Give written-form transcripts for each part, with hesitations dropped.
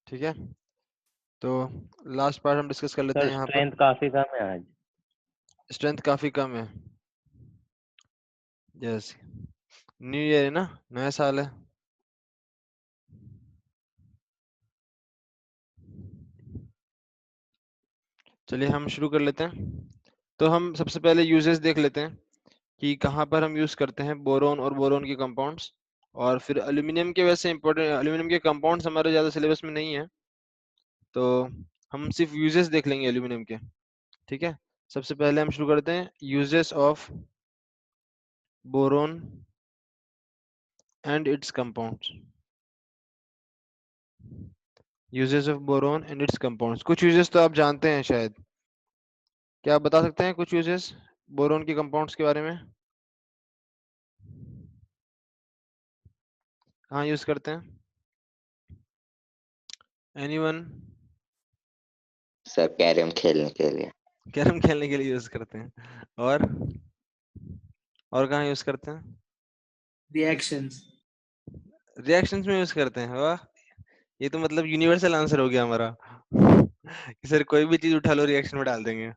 ठीक है, तो लास्ट पार्ट हम डिस्कस कर लेते सर हैं यहाँ पर। स्ट्रेंथ काफी कम है आज। स्ट्रेंथ काफी कम है, यस, न्यू ईयर है ना, नया साल है। चलिए हम शुरू कर लेते हैं। तो हम सबसे पहले यूजेस देख लेते हैं कि कहाँ पर हम यूज करते हैं बोरोन और बोरोन के कंपाउंड्स। और फिर एल्यूमिनियम के, वैसे इंपॉर्टेंट एल्यूमिनियम के कंपाउंड्स हमारे ज़्यादा सिलेबस में नहीं है, तो हम सिर्फ यूजेस देख लेंगे एल्यूमिनियम के। ठीक है, सबसे पहले हम शुरू करते हैं uses of boron and it's compounds. Uses of boron and it's compounds, कुछ यूजेस तो आप जानते हैं शायद, क्या आप बता सकते हैं कुछ यूजेस बोरोन के कंपाउंड्स के बारे में? हाँ, यूज करते हैं, एनीवन? सर कैरम खेलने के लिए। कैरम खेलने के लिए यूज करते हैं, और कहाँ यूज करते हैं? रिएक्शंस। रिएक्शंस में यूज करते हैं, वाह, ये तो मतलब यूनिवर्सल आंसर हो गया हमारा कि सर कोई भी चीज उठा लो रिएक्शन में डाल देंगे।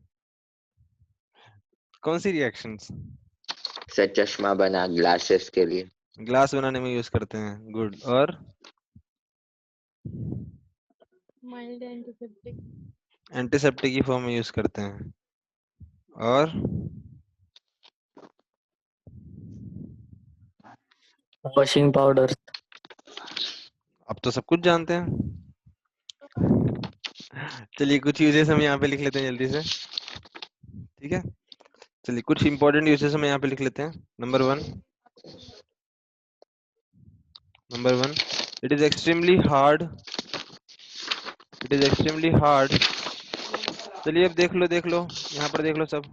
कौन सी रिएक्शंस? सर चश्मा बना ग्लासेस के लिए। ग्लास बनाने में यूज करते हैं, गुड। और माइल्ड एंटीसेप्टिक। एंटीसेप्टिक की फॉर्म में यूज करते हैं, और वॉशिंग पाउडर। अब तो सब कुछ जानते हैं। चलिए कुछ यूजेस हम यहाँ पे लिख लेते हैं जल्दी से, ठीक है। चलिए कुछ इंपॉर्टेंट यूजेस हम यहाँ पे लिख लेते हैं। Number one, it is extremely hard. It is extremely hard. चलिए अब देख लो यहाँ पर देख लो सब।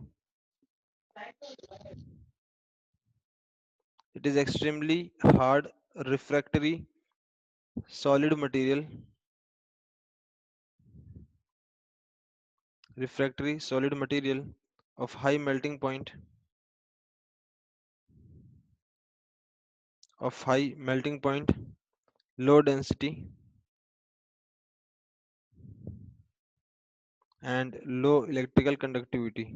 It is extremely hard refractory solid material. Refractory solid material of high melting point, low density and low electrical conductivity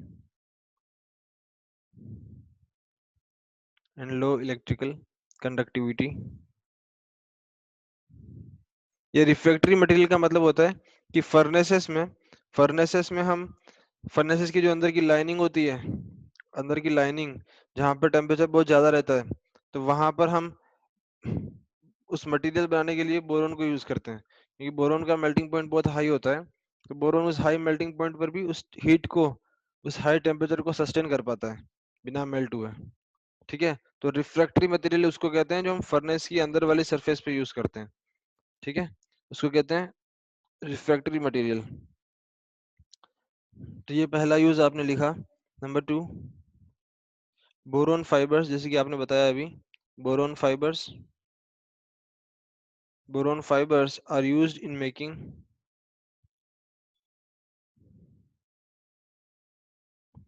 ये रिफ्रैक्टरी मटेरियल का मतलब होता है कि फर्नेसेस में हम फर्नेसेस की जो अंदर की लाइनिंग होती है, अंदर की लाइनिंग जहाँ पर टेम्परेचर बहुत ज्यादा रहता है, तो वहां पर हम उस मटेरियल बनाने के लिए बोरोन को यूज करते हैं, क्योंकि बोरोन का मेल्टिंग पॉइंट बहुत हाई होता है। तो बोरोन उस हाई मेल्टिंग पॉइंट पर भी उस हीट को, उस हाई टेम्परेचर को सस्टेन कर पाता है बिना मेल्ट हुए। ठीक है, तो रिफ्रैक्टरी मटेरियल उसको कहते हैं जो हम फर्नेस की अंदर वाली सरफेस पे यूज करते हैं। ठीक है, उसको कहते हैं रिफ्रैक्टरी मटेरियल। तो ये पहला यूज आपने लिखा। नंबर 2, बोरोन फाइबर्स, जैसे कि आपने बताया अभी, boron fibres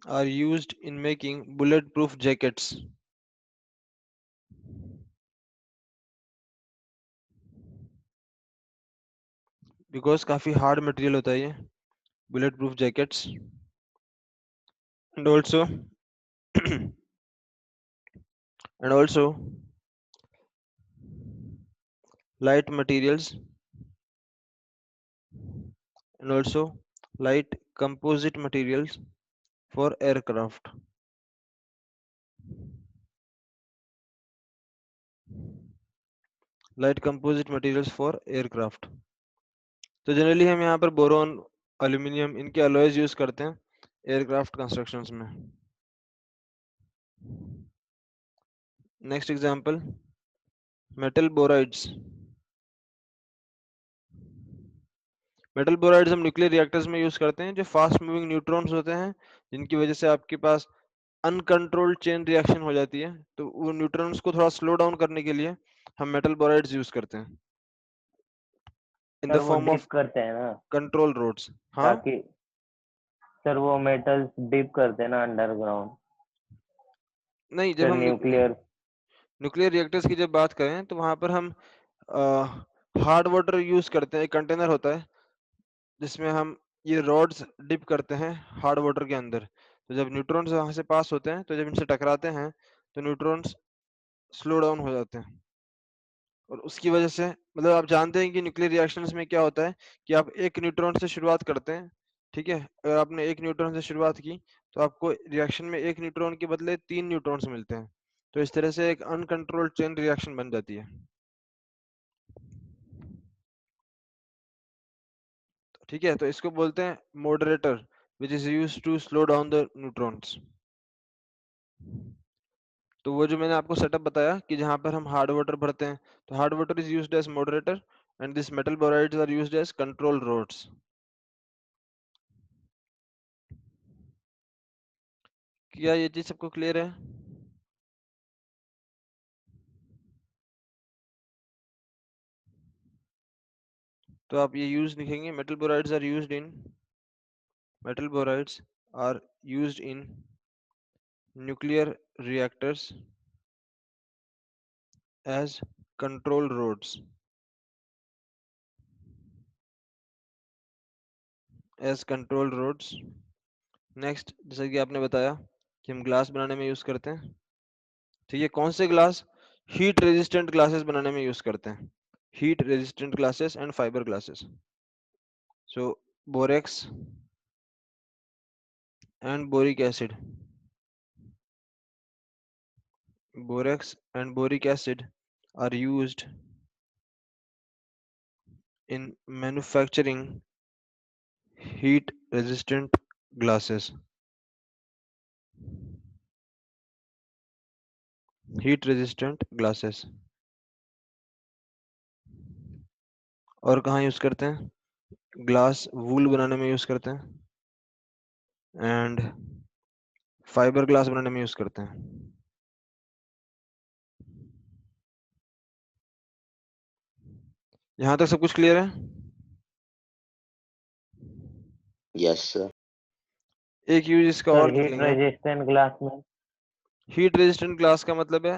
are used in making bulletproof jackets. Because काफी हार्ड मटेरियल होता है ये bulletproof jackets, and also light materials, and also light composite materials for aircraft. Light composite materials for aircraft. तो जनरली हम यहाँ पर बोरोन, एल्यूमिनियम, इनके alloys use करते हैं एयरक्राफ्ट कंस्ट्रक्शंस में। Next example, metal borides. Metal borides हम nuclear reactors में यूज करते हैं, जो फास्ट मूविंग न्यूट्रॉन्स होते हैं, जिनकी वजह से आपके पास अनकंट्रोल्ड चेन रिएक्शन हो जाती है। तो वो न्यूट्रॉन्स को थोड़ा स्लो डाउन करने के लिए हम मेटल बोराइड्स यूज करते हैं इन द सर वो फॉर्म डिप ऑफ करते हैं ना, कंट्रोल रोड्स। हाँ, ताकि सर वो मेटल्स डिप करते हैं ना अंडरग्राउंड। नहीं, जब सर हम न्यूक्लियर न्यूक्लियर रिएक्टर्स की जब बात करें तो वहां पर हम हार्ड वाटर यूज करते हैं, एक कंटेनर होता है जिसमें हम ये रॉड्स डिप करते हैं हार्ड वाटर के अंदर। तो जब न्यूट्रॉन्स वहां से पास होते हैं तो जब इनसे टकराते हैं तो न्यूट्रॉन्स स्लो डाउन हो जाते हैं, और उसकी वजह से मतलब आप जानते हैं कि न्यूक्लियर रिएक्शंस में क्या होता है कि आप एक न्यूट्रॉन से शुरुआत करते हैं, ठीक है। अगर आपने एक न्यूट्रॉन से शुरुआत की तो आपको रिएक्शन में एक न्यूट्रॉन के बदले 3 न्यूट्रॉन्स मिलते हैं। तो इस तरह से एक अनकंट्रोल्ड चेन रिएक्शन बन जाती है, ठीक है। तो इसको बोलते हैं moderator which is used to slow down the neutrons. तो वो जो मैंने आपको सेटअप बताया कि जहां पर हम हार्ड वाटर भरते हैं, तो hard water is used as moderator and this metal borides are used as control rods. क्या ये चीज सबको क्लियर है? तो आप ये यूज लिखेंगे, metal borides are used in, metal borides are used in nuclear reactors as control rods, as control rods. Next, जैसा कि आपने बताया कि हम ग्लास बनाने में यूज करते हैं, ठीक है। कौन से ग्लास? हीट रेजिस्टेंट ग्लासेस बनाने में यूज करते हैं, heat resistant glasses and fibre glasses. So borax and boric acid, borax and boric acid are used in manufacturing heat resistant glasses, heat resistant glasses। और कहाँ यूज करते हैं? Glass wool बनाने में यूज करते हैं एंड फाइबर ग्लास बनाने में यूज करते हैं। यहाँ तक सब कुछ क्लियर है? Yes sir. एक यूज इसका सर और लिख हीट लेंगे हम। रेजिस्टेंट ग्लास में हीट रेजिस्टेंट ग्लास का मतलब है,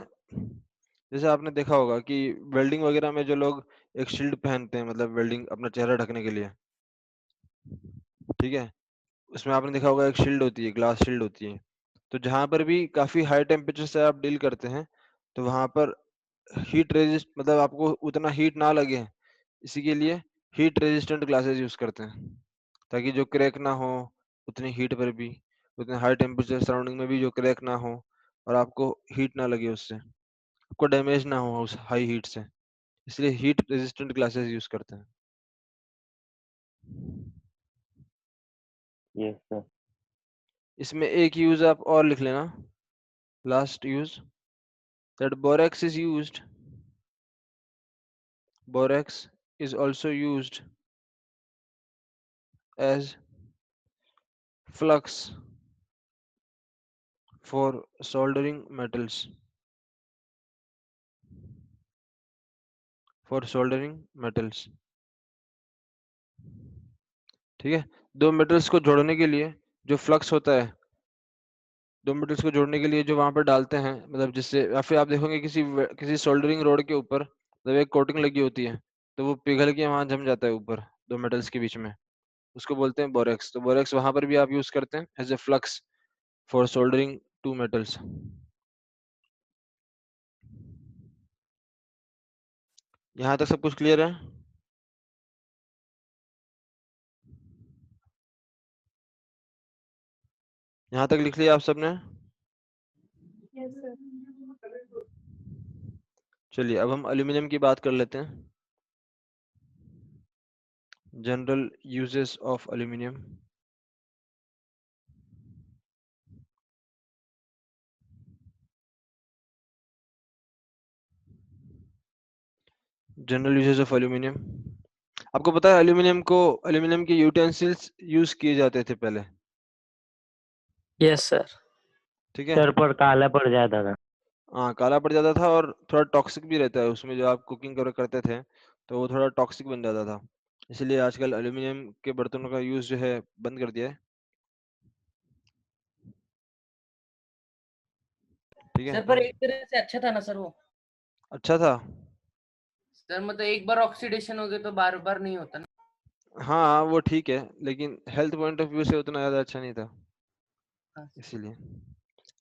जैसे आपने देखा होगा कि वेल्डिंग वगैरह में जो लोग एक शील्ड पहनते हैं, मतलब वेल्डिंग अपना चेहरा ढकने के लिए, ठीक है। उसमें आपने देखा होगा एक शील्ड होती है, ग्लास शील्ड होती है। तो जहां पर भी काफी हाई टेम्परेचर से आप डील करते हैं तो वहां पर हीट रेजिस्ट मतलब आपको उतना हीट ना लगे, इसी के लिए हीट रेजिस्टेंट ग्लासेस यूज करते हैं, ताकि जो क्रैक ना हो उतनी हीट पर भी, उतने हाई टेम्परेचर सराउंडिंग में भी जो क्रैक ना हो, और आपको हीट ना लगे, उससे आपको डैमेज ना हो उस हाई हीट से, इसलिए हीट रेजिस्टेंट ग्लासेस यूज करते हैं। Yes sir. इसमें एक यूज आप और लिख लेना, last use, that borax is also used as flux for soldering metals, for soldering metals, ठीक है। दो मेटल्स को जोड़ने के लिए जो फ्लक्स होता है, दो मेटल्स को जोड़ने के लिए जो वहां पर डालते हैं, मतलब जिससे, या फिर आप देखोगे किसी सोल्डरिंग रोड के ऊपर जब एक कोटिंग लगी होती है तो वो पिघल के वहां जम जाता है ऊपर दो मेटल्स के बीच में, उसको बोलते हैं बोरेक्स। तो बोरेक्स वहां पर भी आप यूज करते हैं as a flux for soldering two metals. यहाँ तक सब कुछ क्लियर है? यहाँ तक लिख लिया आप सबने? Yes, sir. चलिए अब हम एल्यूमिनियम की बात कर लेते हैं, general uses of aluminium. General uses of aluminium, आपको पता है एल्यूमिनियम के यूटेंसिल्स यूज किए जाते थे पहले, Yes, sir. ठीक है। सर पर काला पड़ जाता था। हाँ, काला पड़ जाता था और थोड़ा टॉक्सिक भी रहता है उसमें, जो आप कुकिंग करते थे तो वो थोड़ा टॉक्सिक बन जाता था, इसलिए आजकल एल्यूमिनियम के बर्तनों का यूज जो है बंद कर दिया है, ठीक है। सर पर एक तरह से अच्छा था ना सर वो। अच्छा था। सर मतलब एक बार ऑक्सीडेशन हो गया तो बार बार नहीं होता ना। हाँ वो ठीक है, लेकिन हेल्थ पॉइंट ऑफ व्यू से उतना ज्यादा अच्छा नहीं था, हाँ, इसीलिए।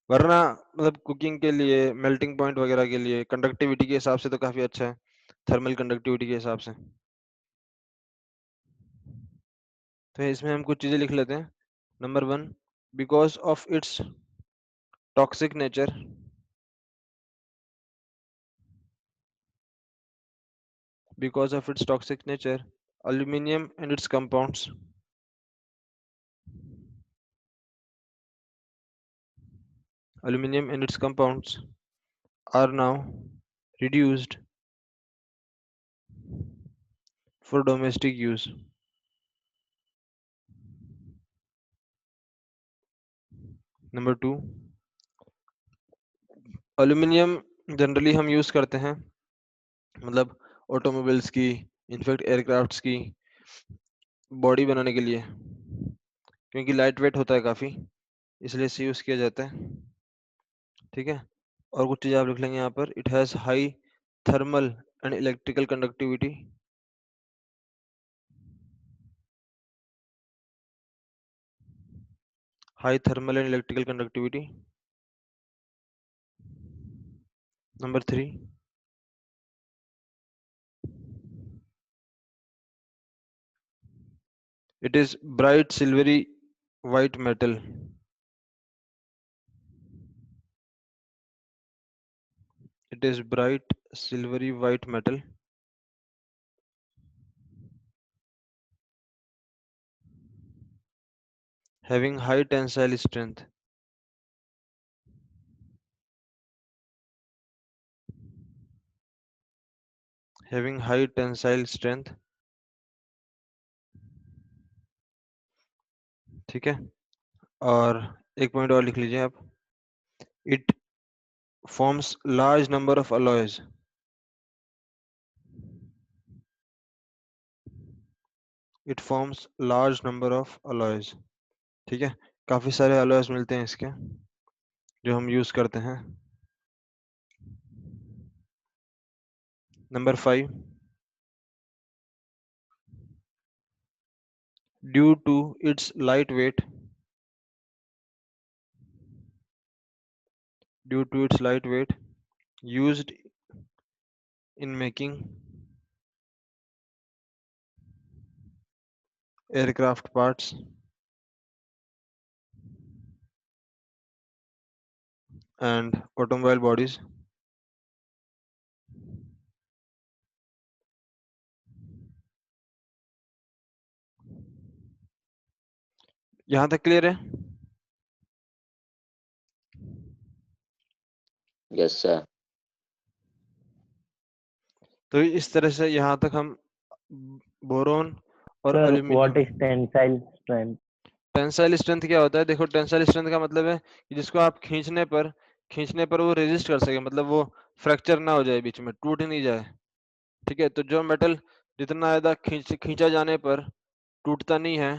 वरना मतलब कुकिंग के लिए, मेल्टिंग पॉइंट वगैरह के लिए, कंडक्टिविटी के हिसाब से तो काफी अच्छा है, थर्मल कंडक्टिविटी के हिसाब से। तो इसमें हम कुछ चीजें लिख लेते हैं। Number 1, because of its toxic nature, because of its toxic nature, aluminium and its compounds are now reduced for domestic use. Number 2, aluminium generally हम यूज करते हैं मतलब ऑटोमोबाइल्स की, इनफैक्ट एयरक्राफ्ट्स की बॉडी बनाने के लिए, क्योंकि लाइट वेट होता है काफी, इसलिए इसे यूज किया जाता है। ठीक है, और कुछ चीजें आप लिख लेंगे यहाँ पर। It has high thermal and electrical conductivity, high thermal and electrical conductivity. Number 3, it is bright silvery white metal. It is bright silvery white metal having high tensile strength. Having high tensile strength. ठीक है, और एक point और लिख लीजिए आप। It forms large number of alloys. It forms large number of alloys. ठीक है, काफी सारे alloys मिलते हैं इसके जो हम यूज करते हैं। Number 5, due to its light weight, used in making aircraft parts and automobile bodies, यहाँ तक क्लियर है? Yes sir. तो इस तरह से यहाँ तक हम बोरोन और sir what is aluminium. Tensile strength? Tensile strength क्या होता है? देखो, टेंसाइल स्ट्रेंथ का मतलब है कि जिसको आप खींचने पर वो रेजिस्ट कर सके, मतलब वो फ्रैक्चर ना हो जाए, बीच में टूट नहीं जाए। ठीक है, तो जो मेटल जितना ज्यादा खींचा जाने पर टूटता नहीं है,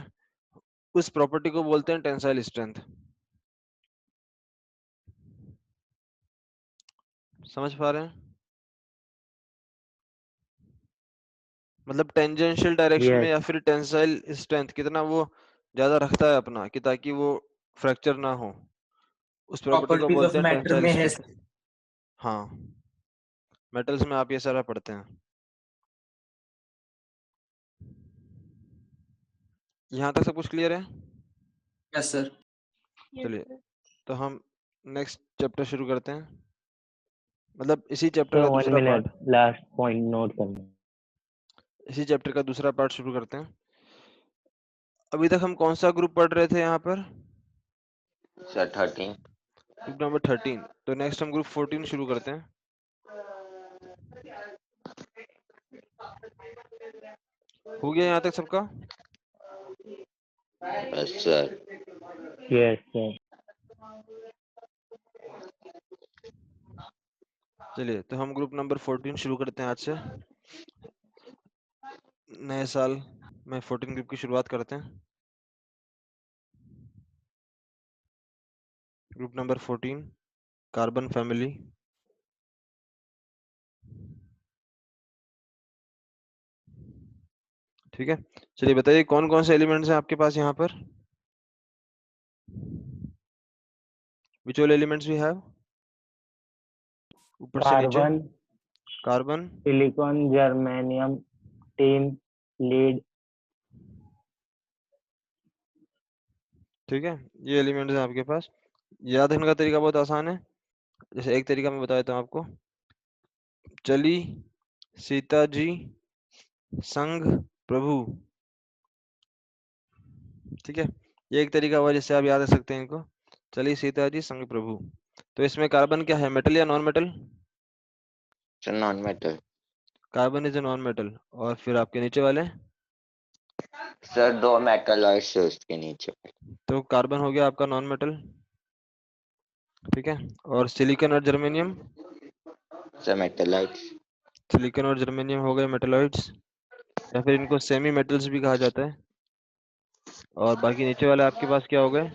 उस प्रॉपर्टी को बोलते हैं टेंसाइल स्ट्रेंथ। समझ पा रहे हैं? मतलब टेंजेंशियल डायरेक्शन में यस। या फिर टेंसाइल स्ट्रेंथ कितना वो ज्यादा रखता है अपना, कि ताकि वो फ्रैक्चर ना हो, उस प्रॉपर्टी को प्रॉपर्टीज ऑफ बोलते हैं मैटर टेंसाइल में है। स्ट्रेंथ। हाँ, मेटल्स में आप ये सारा पढ़ते हैं। यहाँ तक सब कुछ क्लियर है? Yes sir. Yes, चलिए, sir. तो हम नेक्स्ट चैप्टर शुरू करते हैं, मतलब इसी चैप्टर सर का 1 दूसरा part. Minute, last point note करना। इसी चैप्टर का दूसरा पार्ट शुरू करते हैं। अभी तक हम कौन सा ग्रुप पढ़ रहे थे यहाँ पर? सर 13। Group number 13। तो नेक्स्ट हम ग्रुप 14 शुरू करते हैं। हो गया यहाँ तक सबका? Yes sir. Yes sir. चलिए, तो हम ग्रुप नंबर 14 शुरू करते हैं आज से। नए साल में 14 ग्रुप की शुरुआत करते हैं। Group number 14, carbon family. ठीक है, चलिए बताइए कौन कौन से एलिमेंट्स हैं आपके पास यहाँ पर? Which all elements we have? ऊपर से नीचे। Carbon, carbon, silicon, germanium, tin, lead. ठीक है, ये एलिमेंट्स हैं आपके पास। याद रखने का तरीका बहुत आसान है। जैसे एक तरीका मैं बता देता हूँ आपको। चली सीता जी संग प्रभु, ठीक है, ये एक तरीका हुआ जिससे आप याद रख सकते हैं इनको। चली सीता जी संग प्रभु। तो इसमें कार्बन क्या है, मेटल या non metal? Sir non metal. Carbon is a non metal. और फिर आपके नीचे वाले? सर 2 मेटल और से उसके नीचे। तो कार्बन हो गया आपका नॉन मेटल, ठीक है। और सिलिकॉन और जर्मेनियम? सर मेटलाइट्स। सिलिकॉन और जर्मेनियम हो गए मेटलॉइड्स, या फिर इनको सेमी मेटल्स भी कहा जाता है। और बाकी नीचे वाले आपके पास क्या हो गए?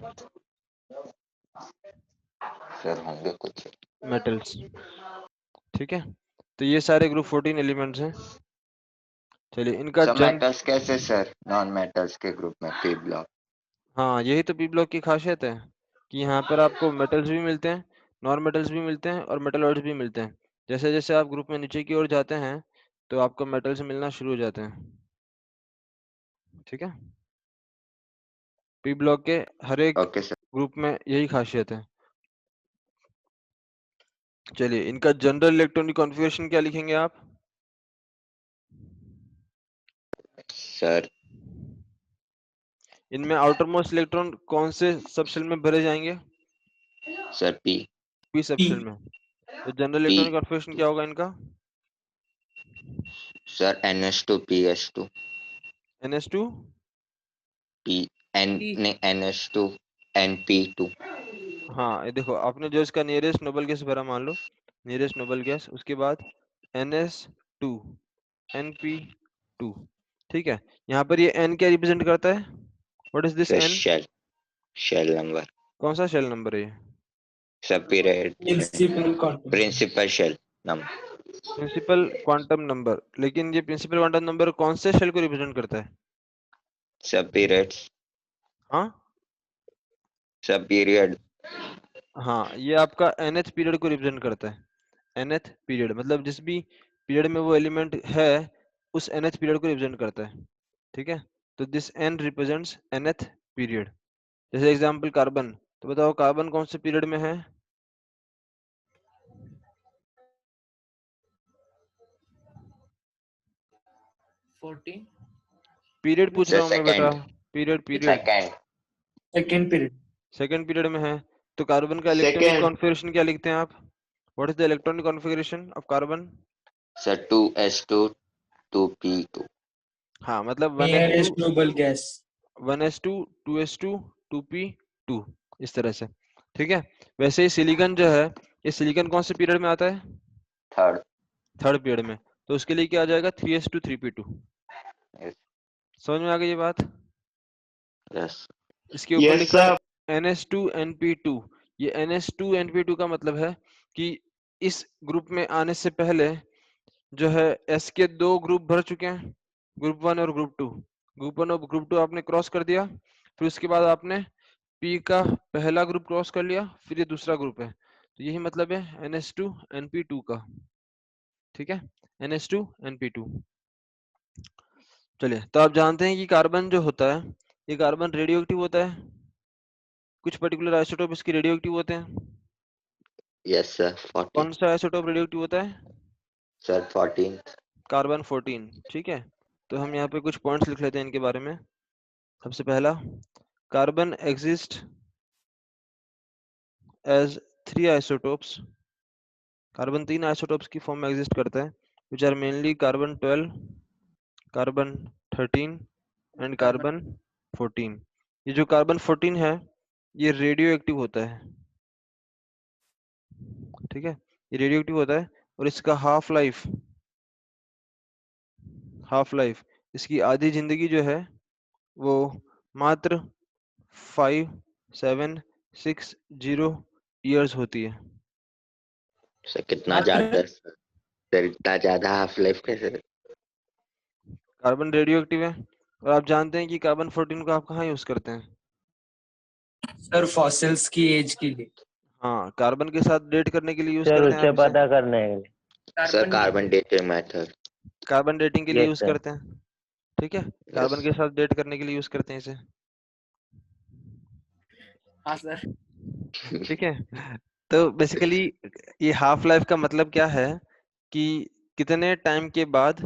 सर होंगे कुछ। मेटल्स, ठीक है। तो ये सारे ग्रुप 14 एलिमेंट्स हैं। चलिए इनका सर जन मेटल्स कैसे सर नॉन मेटल्स के ग्रुप में पी ब्लॉक? हाँ, यही तो पी ब्लॉक की खासियत है कि यहाँ पर आपको मेटल्स भी मिलते हैं, नॉन मेटल्स भी मिलते हैं और मेटलॉइड्स भी मिलते हैं। जैसे जैसे आप ग्रुप में नीचे की ओर जाते हैं तो आपको मेटल्स मिलना शुरू हो जाते हैं, ठीक है। पी ब्लॉक के हर एक ओके सर। ग्रुप में यही खासियत है। चलिए इनका जनरल इलेक्ट्रॉनिक कॉन्फ़िगरेशन क्या लिखेंगे आप? सर इनमें आउटर मोस्ट इलेक्ट्रॉन कौन से सब शेल में भरे जाएंगे? Sir p. पी सब शेल में। तो जनरल पी इलेक्ट्रॉनिक कॉन्फ़िगरेशन क्या होगा इनका? Sir NH2 PS2 NH2 P N P. नहीं NH2 NP2। हाँ, ये देखो आपने जो इसका नियरेस्ट नोबल गैस भरा, मान लो नियरेस्ट नोबल गैस, उसके बाद NS2 NP2, ठीक है। यहाँ पर ये N क्या रिप्रेजेंट करता है? What is this sir N? Shell number. कौन सा शेल नंबर है ये? Sir period Principal quantum. Principal shell number. Principal quantum number. लेकिन ये प्रिंसिपल क्वांटम नंबर कौन से शेल को रिप्रेजेंट करता है? Sir periods. हाँ सर पीरियड। हाँ, ये आपका nth पीरियड को रिप्रेजेंट करता है। nth पीरियड मतलब जिस भी पीरियड में वो एलिमेंट है उस nth पीरियड को रिप्रेजेंट करता है, ठीक है। तो this n represents nth period. जैसे एग्जांपल कार्बन, तो बताओ कार्बन कौन से पीरियड में है? पीरियड पूछ सर रहा हूँ मैं बेटा, second. Period period. Second. Second period. Second period में है। तो कार्बन का इलेक्ट्रॉनिक सेकंड। कॉन्फ़िगरेशन क्या लिखते हैं आप? What is the electronic configuration of carbon? Sir 2s2 2p2। हाँ, मतलब 1s2 Nearest noble gas. 1s2 2s2 2p2, इस तरह से, ठीक है। वैसे ही सिलिकॉन जो है, ये सिलिकॉन कौन से पीरियड में आता है? थर्ड। थर्ड पीरियड में। तो उसके लिए क्या आ जाएगा? 3s2 3p2। यस। समझ में आ गई ये बात? यस। इसके ऊपर यस लिखा है सर। NS2 NP2। ये NS2 NP2 का मतलब है कि इस ग्रुप में आने से पहले जो है S के दो ग्रुप भर चुके हैं, ग्रुप 1 और ग्रुप 2। ग्रुप 1 और ग्रुप 2 आपने क्रॉस कर दिया, फिर उसके बाद आपने P का पहला ग्रुप क्रॉस कर लिया, फिर ये दूसरा ग्रुप है। तो यही मतलब है NS2 NP2 का, ठीक है, NS2 NP2। चलिए, तो आप जानते हैं कि कार्बन जो होता है, ये कार्बन रेडियो एक्टिव होता है। कुछ पर्टिकुलर आइसोटोप इसके रेडियो एक्टिव होते हैं। Yes sir 14। कौन सा आइसोटोप रेडियो एक्टिव होता है? सर 14। कार्बन 14, ठीक है। तो हम यहाँ पे कुछ पॉइंट्स लिख लेते हैं इनके बारे में। सबसे पहला, carbon exist as 3 isotopes. Carbon 3 isotopes की फॉर्म में एग्जिस्ट करता है, which are mainly carbon 12, carbon 13 and carbon 14। ये जो कार्बन 14 है ये रेडियो एक्टिव होता है, ठीक है, ये रेडियो एक्टिव होता है। और इसका हाफ लाइफ इसकी आधी जिंदगी जो है वो मात्र 5760 ईयर्स होती है। सर कितना ज्यादा सर, इतना ज्यादा हाफ लाइफ कैसे? कार्बन रेडियो एक्टिव है, और आप जानते हैं कि कार्बन 14 को आप कहाँ यूज करते हैं? सर फॉसिल्स की एज के लिए। हाँ, कार्बन के साथ डेट करने के लिए यूज सर करते हैं उसे आप इसे। पता करने के लिए। Sir carbon dating method. Carbon dating के लिए यस यूज सर। करते हैं, ठीक है। कार्बन यस के साथ डेट करने के लिए यूज करते हैं इसे, हाँ सर। ठीक है। तो बेसिकली ये हाफ लाइफ का मतलब क्या है कि कितने टाइम के बाद,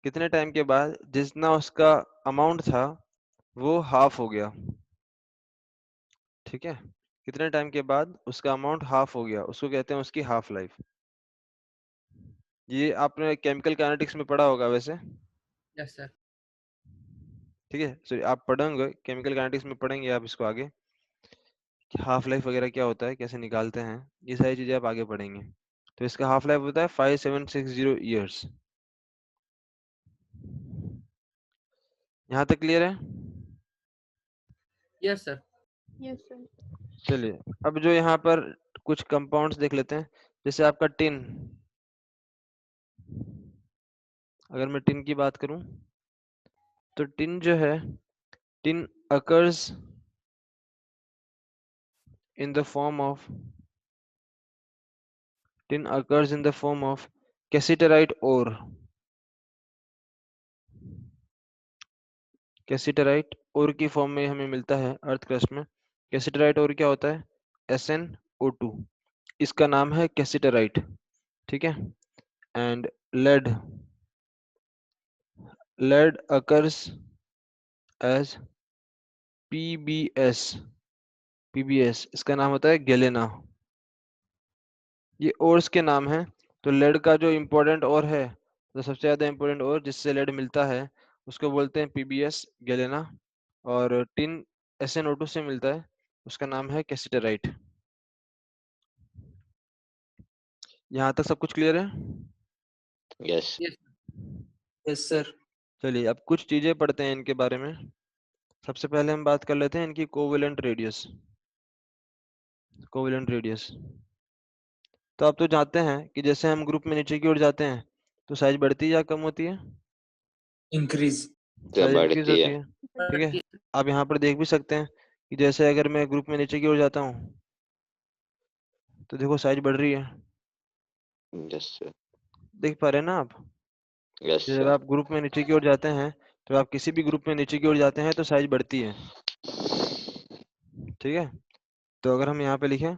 कितने टाइम के बाद जितना उसका अमाउंट था वो हाफ हो गया, ठीक है। कितने टाइम के बाद उसका अमाउंट हाफ हो गया, उसको कहते हैं उसकी हाफ लाइफ। ये आपने केमिकल काइनेटिक्स में पढ़ा होगा वैसे, यस सर। ठीक है। सो आप पढ़ेंगे केमिकल काइनेटिक्स में, पढ़ेंगे आप इसको आगे, हाफ लाइफ वगैरह क्या होता है, कैसे निकालते हैं, ये सारी चीजें आप आगे पढ़ेंगे। तो इसका हाफ लाइफ होता है 5760 ईयर्स। यहाँ तक क्लियर है? Yes sir. Yes, sir. चलिए, अब जो यहाँ पर कुछ कंपाउंड्स देख लेते हैं, जैसे आपका टिन। अगर मैं टिन की बात करूं तो टिन जो है, tin occurs in the form of tin occurs in the form of cassiterite ore. कैसिटराइट ओर की फॉर्म में हमें मिलता है अर्थ क्रस्ट में। कैसिटराइट ओर क्या होता है? SnO2, इसका नाम है कैसिटराइट, ठीक है। And lead, lead occurs as PbS, PbS इसका नाम होता है गैलेना। ये ओर्स के नाम हैं। तो लेड का जो इम्पोर्टेंट ओर है, तो सबसे ज्यादा इम्पोर्टेंट ओर जिससे लेड मिलता है उसको बोलते हैं PbS गैलेना। और टिन SnO2 से मिलता है, उसका नाम है कैसिटराइट। यहाँ तक सब कुछ क्लियर है? Yes yes yes sir. चलिए अब कुछ चीजें पढ़ते हैं इनके बारे में। सबसे पहले हम बात कर लेते हैं इनकी कोवेलेंट रेडियस। कोवेलेंट रेडियस, तो आप तो जानते हैं कि जैसे हम ग्रुप में नीचे की ओर जाते हैं तो साइज बढ़ती है या कम होती है? इंक्रीज। तो साइज इंक्रीज बढ़ती होती है। है, ठीक है। आप यहाँ पर देख भी सकते हैं कि जैसे अगर मैं ग्रुप में नीचे की ओर जाता हूँ तो देखो साइज बढ़ रही है, यस सर। देख पा रहे हैं ना आप? यस जब सर। आप ग्रुप में नीचे की ओर जाते हैं, तो आप किसी भी ग्रुप में नीचे की ओर जाते हैं तो साइज बढ़ती है, ठीक है। तो अगर हम यहाँ पे लिखें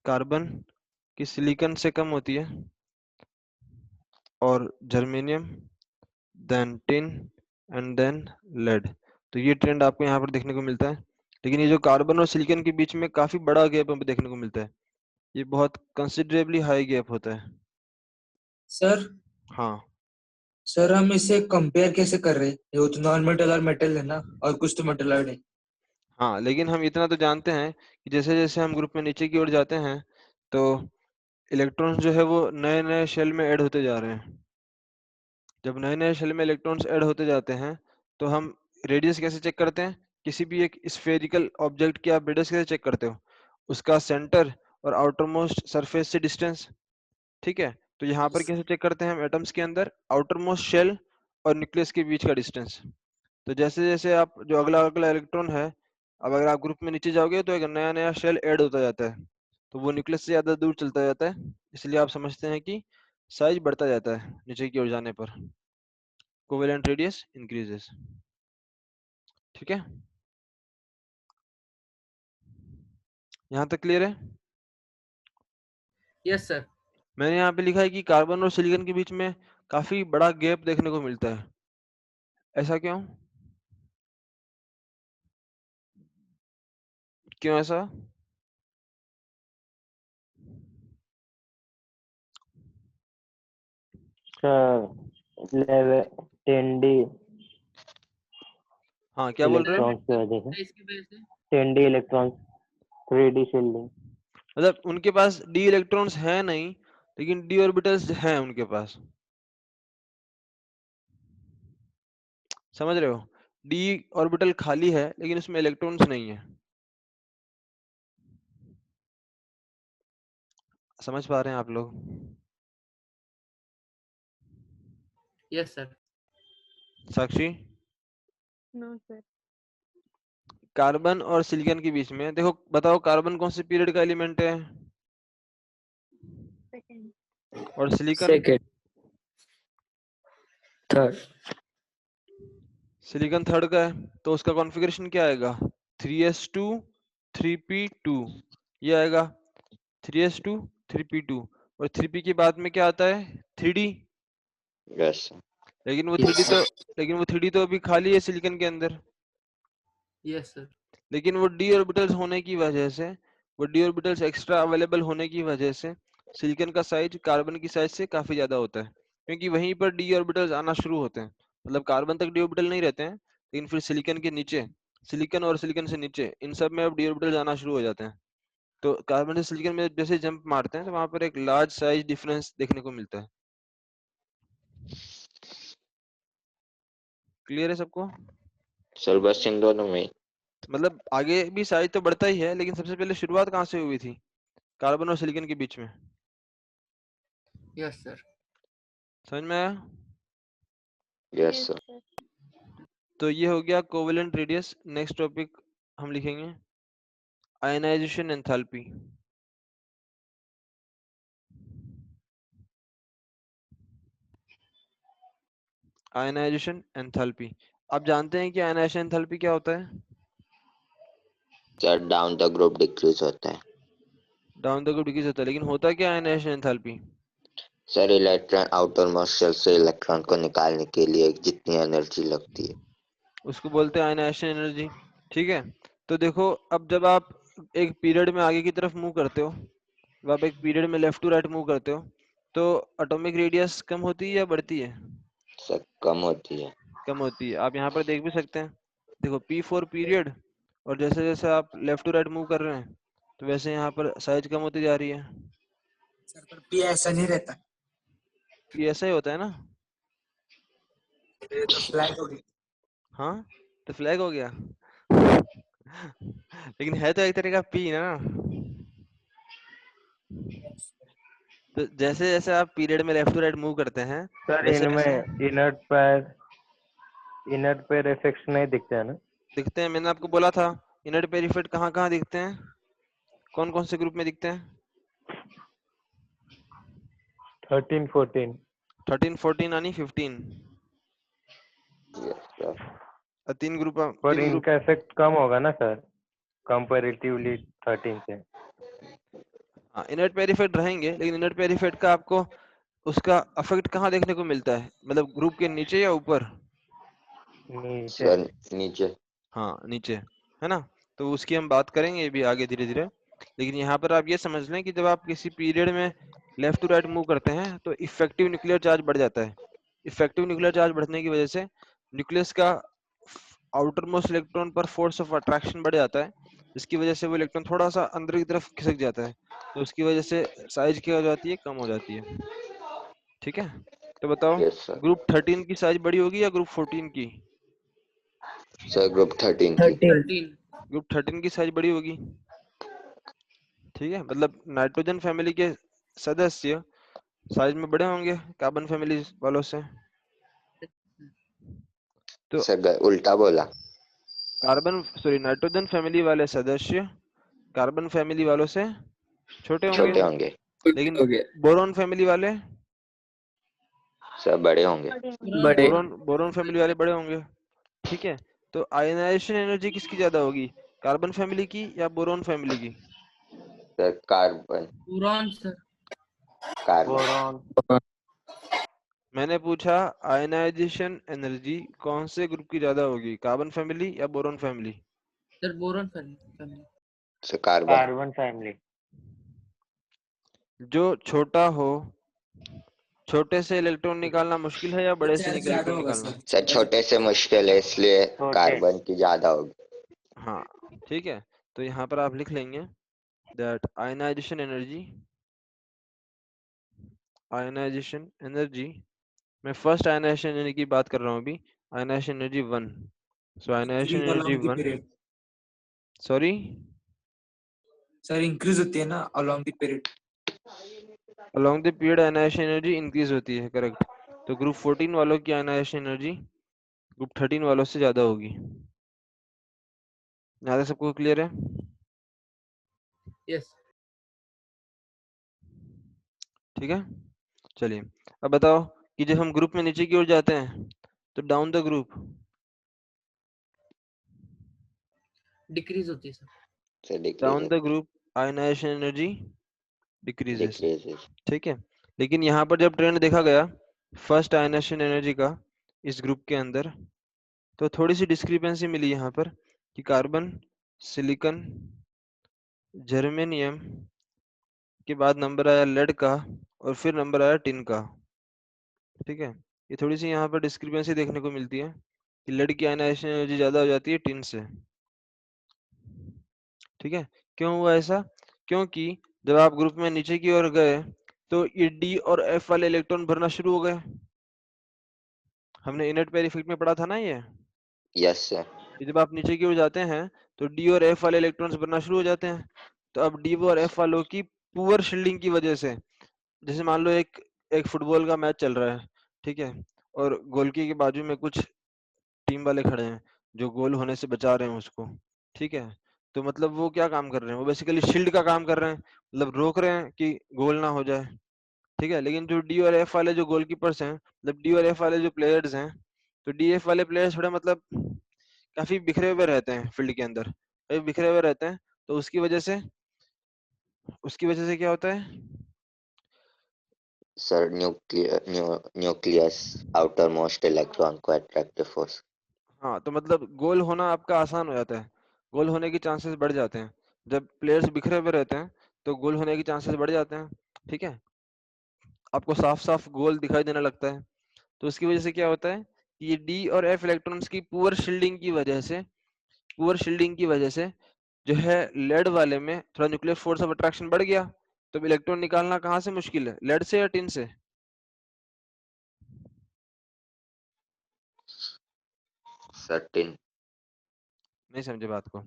कार्बन की सिलिकॉन से कम होती है और germanium, then tin and then lead, तो ये ट्रेंड आपको यहाँ पर देखने को मिलता है। लेकिन ये जो कार्बन और सिलिकॉन के बीच में काफी बड़ा गैप हमें देखने को मिलता है, ये बहुत कंसिडरेबली हाई गैप होता है। सर हाँ, सर हम इसे कंपेयर कैसे कर रहे हैं? ये तो नॉन मेटल और मेटल है ना, और कुछ तो मेटलॉइड है। हाँ, लेकिन हम इतना तो जानते हैं कि जैसे जैसे हम ग्रुप में नीचे की ओर जाते हैं तो इलेक्ट्रॉन्स जो है वो नए नए शेल में ऐड होते जा रहे हैं। जब नए नए शेल में इलेक्ट्रॉन्स ऐड होते जाते हैं तो हम रेडियस कैसे चेक करते हैं? किसी भी एक स्फेरिकल ऑब्जेक्ट की आप रेडियस कैसे चेक करते हो? उसका सेंटर और आउटर मोस्ट सरफेस से डिस्टेंस, ठीक है। तो यहाँ पर कैसे चेक करते हैं हम एटम्स के अंदर? आउटर मोस्ट शेल और न्यूक्लियस के बीच का डिस्टेंस। तो जैसे जैसे आप जो अगला अगला इलेक्ट्रॉन है, अब अगर आप ग्रुप में नीचे जाओगे तो एक नया नया शेल ऐड होता जाता है, तो वो न्यूक्लियस से ज्यादा दूर चलता जाता है, इसलिए आप समझते हैं कि साइज बढ़ता जाता है नीचे की ओर जाने पर, कोवेलेंट रेडियस इंक्रीजेस, ठीक है। यहाँ तक क्लियर है? Yes sir. मैंने यहाँ पे लिखा है कि कार्बन और सिलिकॉन के बीच में काफी बड़ा गैप देखने को मिलता है, ऐसा क्यों? क्यों ऐसा? सर 10D हाँ, क्या बोल रहे हो? इलेक्ट्रॉन्स की वजह से। इसकी वजह से 10D इलेक्ट्रॉन्स, 3D शील्डिंग। मतलब उनके पास डी इलेक्ट्रॉन्स है नहीं, लेकिन डी ऑर्बिटल्स हैं उनके पास, समझ रहे हो? डी ऑर्बिटल खाली है लेकिन उसमें इलेक्ट्रॉन्स नहीं है। समझ पा रहे हैं आप लोग? Yes sir. Sakshi, No, sir. Carbon और सिलिकॉन के बीच में देखो, बताओ कार्बन कौन से पीरियड का एलिमेंट है Second. और silicon? Second. Third. Silicon third का है, तो उसका कॉन्फ़िगरेशन क्या आएगा? 3s2 3p2, ये आएगा 3s2 3p2। और 3p के बाद में क्या आता है? 3d। Yes sir. लेकिन वो Yes, 3d sir. लेकिन वो 3d तो अभी खाली है सिलिकॉन के अंदर। Yes sir. लेकिन वो d ऑर्बिटल्स होने की वजह से, वो d ऑर्बिटल्स एक्स्ट्रा अवेलेबल होने की वजह से सिलिकॉन का साइज कार्बन की साइज से काफी ज्यादा होता है, क्योंकि वहीं पर d ऑर्बिटल्स आना शुरू होते हैं। मतलब कार्बन तक d ऑर्बिटल नहीं रहते हैं, लेकिन फिर सिलिकॉन के नीचे, सिलिकॉन और सिलिकॉन से नीचे, इन सब में अब d ऑर्बिटल्स आना शुरू हो जाते हैं। तो कार्बन से सिलिकॉन में जैसे जंप मारते हैं तो वहां पर एक लार्ज साइज डिफरेंस देखने को मिलता है। क्लियर है सबको? सर बस इन दोनों में। मतलब आगे भी साइज तो बढ़ता ही है, लेकिन सबसे पहले शुरुआत कहाँ से हुई थी? कार्बन और सिलिकॉन के बीच में। Yes sir. समझ में आया? Yes Yes, sir. sir. तो ये हो गया कोवेलेंट रेडियस। नेक्स्ट टॉपिक हम लिखेंगे आयनाइजेशन एंथैल्पी। आयनाइजेशन एंथैल्पी, आप जानते हैं कि आयनाइजेशन एंथैल्पी क्या होता है? Sir down the group decrease होता है। डाउन द ग्रुप डिक्रीज होता है, लेकिन होता क्या है ionisation enthalpy? Sir electron outer most shell से इलेक्ट्रॉन को निकालने के लिए जितनी एनर्जी लगती है उसको बोलते हैं आयनाइजेशन एनर्जी। ठीक है, तो देखो अब जब आप एक पीरियड में आगे की तरफ मूव करते हो, जब आप एक पीरियड में लेफ्ट टू राइट मूव करते हो, तो एटॉमिक रेडियस कम होती है या बढ़ती है? सर कम होती है। कम होती है। आप यहाँ पर देख भी सकते हैं, देखो P4 पीरियड, और जैसे जैसे आप लेफ्ट टू राइट मूव कर रहे हैं तो वैसे यहाँ पर साइज कम होती जा रही है। सर पर पी ऐसा नहीं रहता, P ऐसा ही होता है ना? ये तो फ्लैट हो गई। हाँ, तो फ्लैग हो गया। लेकिन है तो एक तरह का P ना। तो जैसे जैसे आप पीरियड में लेफ्ट टू राइट मूव करते हैं सर वैसे वैसे इनमें इनर्ट पैर इफेक्ट्स नहीं दिखते हैं ना? दिखते हैं। मैंने आपको बोला था इनर्ट पेयर इफेक्ट कहाँ कहाँ दिखते हैं, कौन कौन से ग्रुप में दिखते हैं? 13 14। 13 14 यानी 15। Yes sir. तीन ग्रुप, पर तीन ग्रुप। इनका इफेक्ट कम होगा ना सर कंपैरेटिवली 13 से? हाँ, इनर्ट पेयर इफेक्ट रहेंगे, लेकिन इनर्ट पेयर इफेक्ट का आपको उसका इफेक्ट कहाँ देखने को मिलता है? मतलब ग्रुप के नीचे या ऊपर? नीचे। सर नीचे। हाँ नीचे, है ना? तो उसकी हम बात करेंगे भी आगे धीरे धीरे। लेकिन यहाँ पर आप ये समझ लें कि जब आप किसी पीरियड में लेफ्ट टू राइट मूव करते हैं तो इफेक्टिव न्यूक्लियर चार्ज बढ़ जाता है। इफेक्टिव न्यूक्लियर चार्ज बढ़ने की वजह से न्यूक्लियस का आउटर मोस्ट इलेक्ट्रॉन पर फोर्स ऑफ अट्रैक्शन बढ़ जाता है, जिसकी वजह से वो इलेक्ट्रॉन थोड़ा सा अंदर की तरफ खिसक जाता है। तो उसकी वजह से साइज क्या हो जाती है? कम हो जाती है। ठीक है, तो बताओ यस सर। ग्रुप 13 की साइज बड़ी होगी या ग्रुप 14 की? सर ग्रुप 13 की। 13. 13। ग्रुप 13 की साइज बड़ी होगी। ठीक है, मतलब नाइट्रोजन फैमिली के सदस्य साइज में बड़े होंगे कार्बन फैमिली वालों से। तो सर उल्टा बोला। नाइट्रोजन फैमिली वाले सदस्य कार्बन फैमिली वालों से छोटे होंगे, छोटे होंगे। लेकिन Okay. बोरॉन फैमिली वाले, सर बड़े होंगे। Body. बड़े. बोरॉन फैमिली वाले बड़े होंगे। ठीक है, तो आयनाइजेशन एनर्जी किसकी ज्यादा होगी, कार्बन फैमिली की या बोरॉन फैमिली की? Sir carbon. Boron sir. Carbon. Boron. मैंने पूछा आयनाइजेशन एनर्जी कौन से ग्रुप की ज्यादा होगी, कार्बन फैमिली या boron family? Sir boron family. Sir carbon. Carbon family. जो छोटा हो, छोटे से इलेक्ट्रॉन निकालना मुश्किल है या बड़े से चार्ज ज्यादा इलेक्ट्रॉन होगा निकालना? सर छोटे से मुश्किल है इसलिए छोटे। कार्बन की ज्यादा होगी। हाँ ठीक है, तो यहाँ पर आप लिख लेंगे दैट आयनाइजेशन एनर्जी, मैं फर्स्ट आयनाइजेशन एनर्जी की बात कर रहा हूँ अभी, ionisation energy 1। So ionisation increase energy along the 1, period. Sorry sir increase होती है ना along the period. Along the period ionisation energy increase होती है, करेक्ट। तो ग्रुप 14 वालों की आयनाइजेशन एनर्जी ग्रुप 13 वालों से ज्यादा होगी। यहाँ तक सबको क्लियर है? यस ठीक है, चलिए अब बताओ कि जब हम ग्रुप में नीचे की ओर जाते हैं तो डाउन द ग्रुप डिक्रीज होती है सर। से down the decrease group ionisation energy decreases. Decreases. ठीक है, लेकिन यहाँ पर जब ट्रेंड देखा गया फर्स्ट आयनाइजेशन एनर्जी का इस ग्रुप के अंदर, तो थोड़ी सी डिस्क्रिपेंसी मिली यहाँ पर कि कार्बन, सिलिकॉन, जर्मेनियम के बाद नंबर आया लेड का और फिर नंबर आया टिन का। ठीक है, ये थोड़ी सी यहाँ पर डिस्क्रिपेंसी देखने को मिलती है कि लेड की आयनाइजेशन एनर्जी ज्यादा हो जाती है टिन से। ठीक है, क्यों हुआ ऐसा? क्योंकि जब आप ग्रुप में नीचे की ओर गए तो ये डी और एफ वाले इलेक्ट्रॉन भरना शुरू हो गए। हमने इनर्ट पेयर इफेक्ट में पढ़ा था ना ये यस सर। कि जब आप नीचे की ओर जाते हैं तो डी और एफ वाले इलेक्ट्रॉन्स भरना शुरू हो जाते हैं। तो अब डी और एफ वालों की पुअर शील्डिंग की वजह से, जैसे मान लो एक एक फुटबॉल का मैच चल रहा है, ठीक है, और गोलकी के बाजू में कुछ टीम वाले खड़े हैं जो गोल होने से बचा रहे हैं उसको। ठीक है, तो मतलब वो क्या काम कर रहे हैं? वो बेसिकली शील्ड का काम कर रहे हैं, मतलब रोक रहे हैं कि गोल ना हो जाए। ठीक है, लेकिन जो डी और एफ वाले जो गोलकीपर्स हैं, मतलब डी और एफ वाले जो प्लेयर्स हैं, तो डी एफ वाले प्लेयर्स थोड़े मतलब काफी बिखरे हुए रहते हैं फील्ड के अंदर, काफी बिखरे हुए रहते हैं। तो उसकी वजह से क्या होता है? Sir nucleus outer most electron को अट्रैक्टिव फोर्स। हाँ, तो मतलब गोल होना आपका आसान हो जाता है, गोल होने की चांसेस बढ़ जाते हैं। जब प्लेयर्स बिखरे हुए रहते हैं तो गोल होने के चांसेस बढ़ जाते हैं। ठीक है, आपको साफ साफ गोल दिखाई देने लगता है। तो उसकी वजह से क्या होता है कि ये डी और एफ इलेक्ट्रॉन्स की पुअर शील्डिंग की वजह से जो है लेड वाले में थोड़ा न्यूक्लियर फोर्स ऑफ अट्रैक्शन बढ़ गया। तो इलेक्ट्रॉन निकालना कहाँ से मुश्किल है, लेड से या टिन से? सर्टिन। नहीं समझे बात को?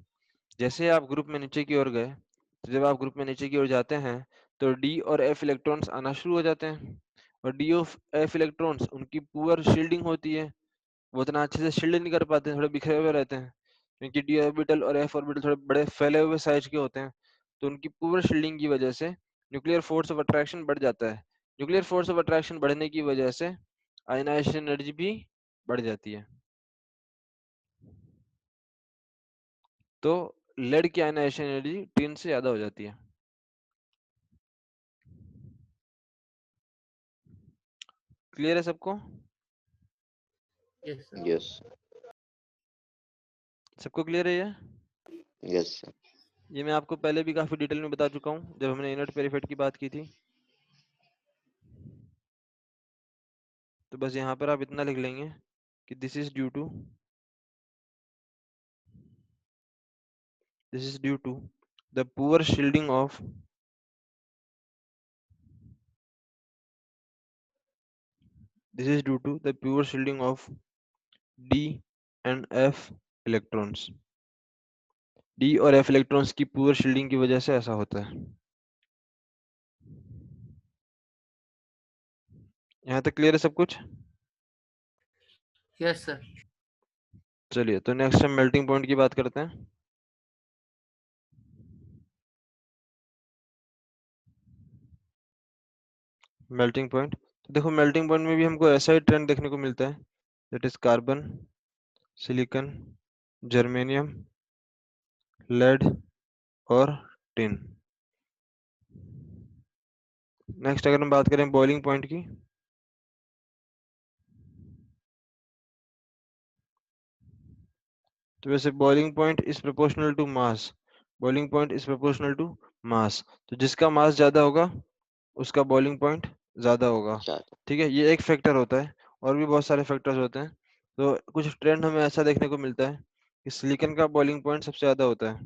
जैसे आप ग्रुप में नीचे की ओर गए, तो जब आप ग्रुप में नीचे की ओर जाते हैं तो डी और एफ इलेक्ट्रॉन्स आना शुरू हो जाते हैं। और डी ऑफ एफ इलेक्ट्रॉन्स उनकी पुअर शील्डिंग होती है, वो उतना अच्छे से शील्ड नहीं कर पाते, थोड़े बिखरे हुए रहते हैं, क्योंकि डी ऑर्बिटल और एफ ऑर्बिटल थोड़े बड़े फैले हुए साइज के होते हैं। तो उनकी पुअर शील्डिंग की वजह से न्यूक्लियर फोर्स ऑफ अट्रैक्शन बढ़ जाता है। न्यूक्लियर फोर्स ऑफ अट्रैक्शन बढ़ने की वजह से आयनाइजेशन एनर्जी भी बढ़ जाती है। तो लेड की आयनाइजेशन एनर्जी टिन से ज्यादा हो जाती है। क्लियर है सबको? Yes sir. यस सबको क्लियर है ये? Yes sir. ये मैं आपको पहले भी काफी डिटेल में बता चुका हूँ जब हमने इनर्ट पेयर इफेक्ट की बात की थी। तो बस यहाँ पर आप इतना लिख लेंगे कि this is due to the poor shielding of D and F electrons। D और F इलेक्ट्रॉन्स की पुअर शील्डिंग की वजह से ऐसा होता है। यहाँ तक क्लियर है सब कुछ? Yes sir. चलिए, तो नेक्स्ट हम मेल्टिंग पॉइंट की बात करते हैं। मेल्टिंग पॉइंट, तो देखो मेल्टिंग पॉइंट में भी हमको ऐसा ही ट्रेंड देखने को मिलता है, that is carbon, silicon, germanium, lead और टिन। नेक्स्ट अगर हम बात करें बॉइलिंग पॉइंट की, तो वैसे boiling point is proportional to mass. Boiling point is proportional to mass, तो जिसका मास ज्यादा होगा उसका बॉइलिंग पॉइंट ज्यादा होगा। ज्यादा। ठीक है, ये एक फैक्टर होता है, और भी बहुत सारे फैक्टर्स होते हैं। तो कुछ ट्रेंड हमें ऐसा देखने को मिलता है कि सिलिकॉन का बॉइलिंग पॉइंट सबसे ज्यादा होता है।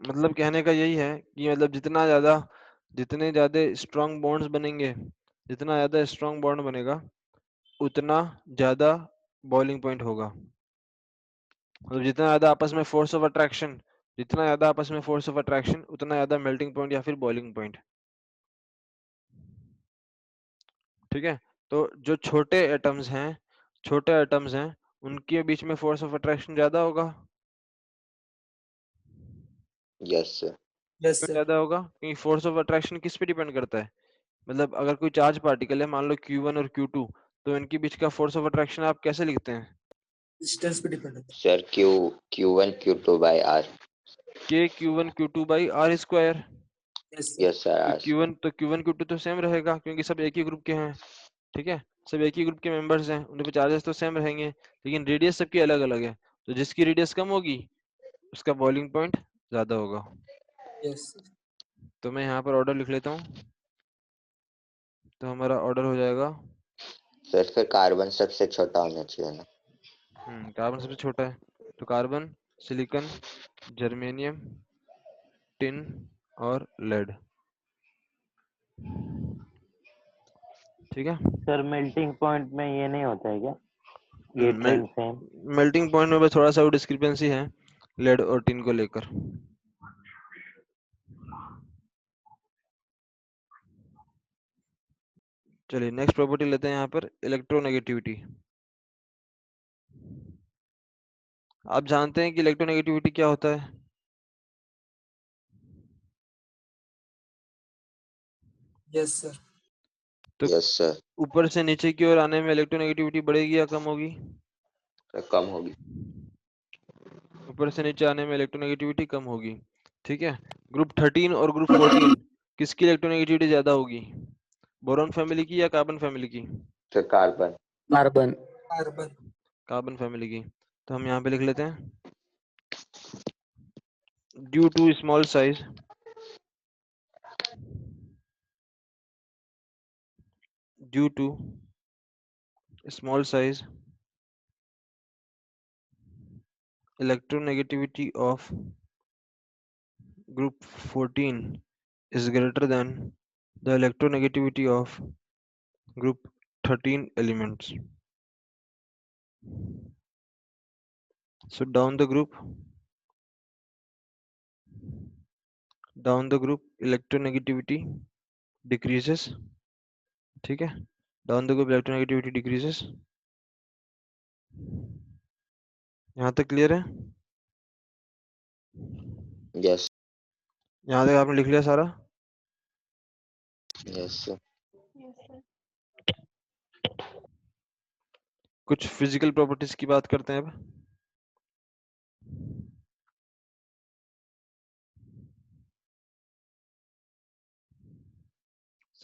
मतलब कहने का यही है कि मतलब जितने ज्यादा स्ट्रॉन्ग बॉन्ड्स बनेंगे, जितना ज्यादा स्ट्रॉन्ग बॉन्ड बनेगा उतना ज्यादा बॉइलिंग पॉइंट होगा। मतलब जितना ज्यादा आपस में फोर्स ऑफ अट्रैक्शन उतना ज्यादा मेल्टिंग पॉइंट या फिर बॉइलिंग पॉइंट। ठीक है, तो जो छोटे एटम्स हैं उनके बीच में फोर्स ऑफ अट्रैक्शन ज्यादा होगा। Yes sir. यस क्यों सर। ज्यादा होगा? क्योंकि फोर्स ऑफ अट्रैक्शन किस पे डिपेंड करता है? मतलब अगर कोई चार्ज पार्टिकल है, मान लो Q1 और Q2, तो इनके बीच का फोर्स ऑफ अट्रैक्शन आप कैसे लिखते हैं? डिस्टेंस पे डिपेंड होता sir Q1 Q2 by R। K Q1 Q2 by R square. है। Yes sir. यस सर तो R Q1 तो Q1 Q2 तो सेम रहेगा क्योंकि सब एक ही ग्रुप के हैं। ठीक है, सब एक ही ग्रुप के मेंबर्स हैं, उनके चार्जेस तो सेम रहेंगे, लेकिन रेडियस सबकी अलग अलग है। तो जिसकी रेडियस कम होगी उसका बॉइलिंग पॉइंट ज्यादा होगा। Yes sir. तो मैं यहाँ पर ऑर्डर लिख लेता हूँ। तो हमारा ऑर्डर हो जाएगा, सर फिर कार्बन सबसे छोटा होना चाहिए ना। कार्बन सबसे छोटा है, तो कार्बन, सिलिकॉन, जर्मेनियम, टिन और लेड। ठीक है, सर मेल्टिंग पॉइंट में ये नहीं होता है क्या, ये ट्रेंड सेम? मेल्टिंग पॉइंट में बस थोड़ा सा वो डिस्क्रिपेंसी है लेड और टिन को लेकर। चलिए नेक्स्ट प्रॉपर्टी लेते हैं यहाँ पर, इलेक्ट्रोनेगेटिविटी। आप जानते हैं कि इलेक्ट्रोनेगेटिविटी क्या होता है? Yes sir. तो यस सर। ऊपर से नीचे की ओर आने में इलेक्ट्रोनेगेटिविटी बढ़ेगी या कम होगी? सर कम होगी। ऊपर से नीचे आने में इलेक्ट्रोनेगेटिविटी कम होगी। ठीक है, ग्रुप 13 और ग्रुप 14 किसकी इलेक्ट्रोनेगेटिविटी ज्यादा होगी? बोरॉन फैमिली की या कार्बन फैमिली की? Sir carbon. Carbon. Carbon. Carbon family की। तो हम यहाँ पे लिख लेते हैं, due to small size, due to small size electronegativity of group 14 is greater than the electronegativity of group 13 elements. So down the group electronegativity decreases. ठीक है, down the group electronegativity decreases. यहाँ तक क्लियर है? Yes. यहाँ तक आपने लिख लिया सारा? Yes sir. Yes, sir. कुछ फिजिकल प्रॉपर्टीज की बात करते हैं अब।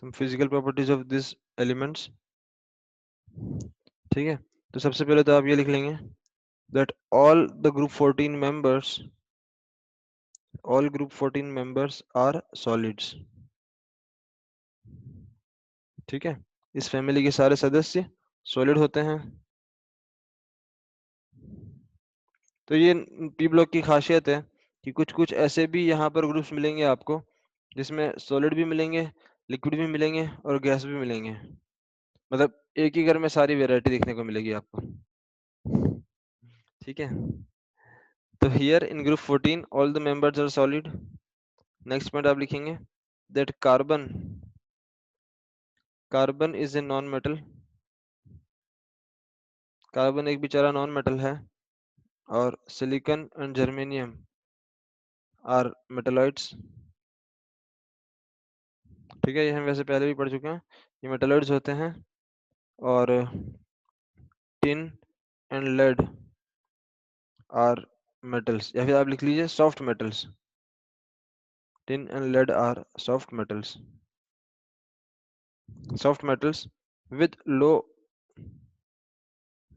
Some physical properties of these elements. ठीक है, तो सबसे पहले तो आप ये लिख लेंगे that all group 14 members are solids। ठीक है, इस फैमिली के सारे सदस्य सॉलिड होते हैं। तो ये पी ब्लॉक की खासियत है कि कुछ कुछ ऐसे भी यहाँ पर ग्रुप्स मिलेंगे आपको जिसमें सॉलिड भी मिलेंगे, लिक्विड भी मिलेंगे और गैस भी मिलेंगे। मतलब एक ही घर में सारी वैरायटी देखने को मिलेगी आपको। ठीक है, तो here in group 14 all the members are solid. Next point आप लिखेंगे that carbon is a non metal. Carbon एक बेचारा नॉन मेटल है और silicon and germanium are metalloids. ठीक है, ये हम वैसे पहले भी पढ़ चुके हैं, ये मेटलॉइड्स होते हैं। और tin and lead are metals, या फिर आप लिख लीजिए soft metals. Tin and lead are soft metals, soft metals with low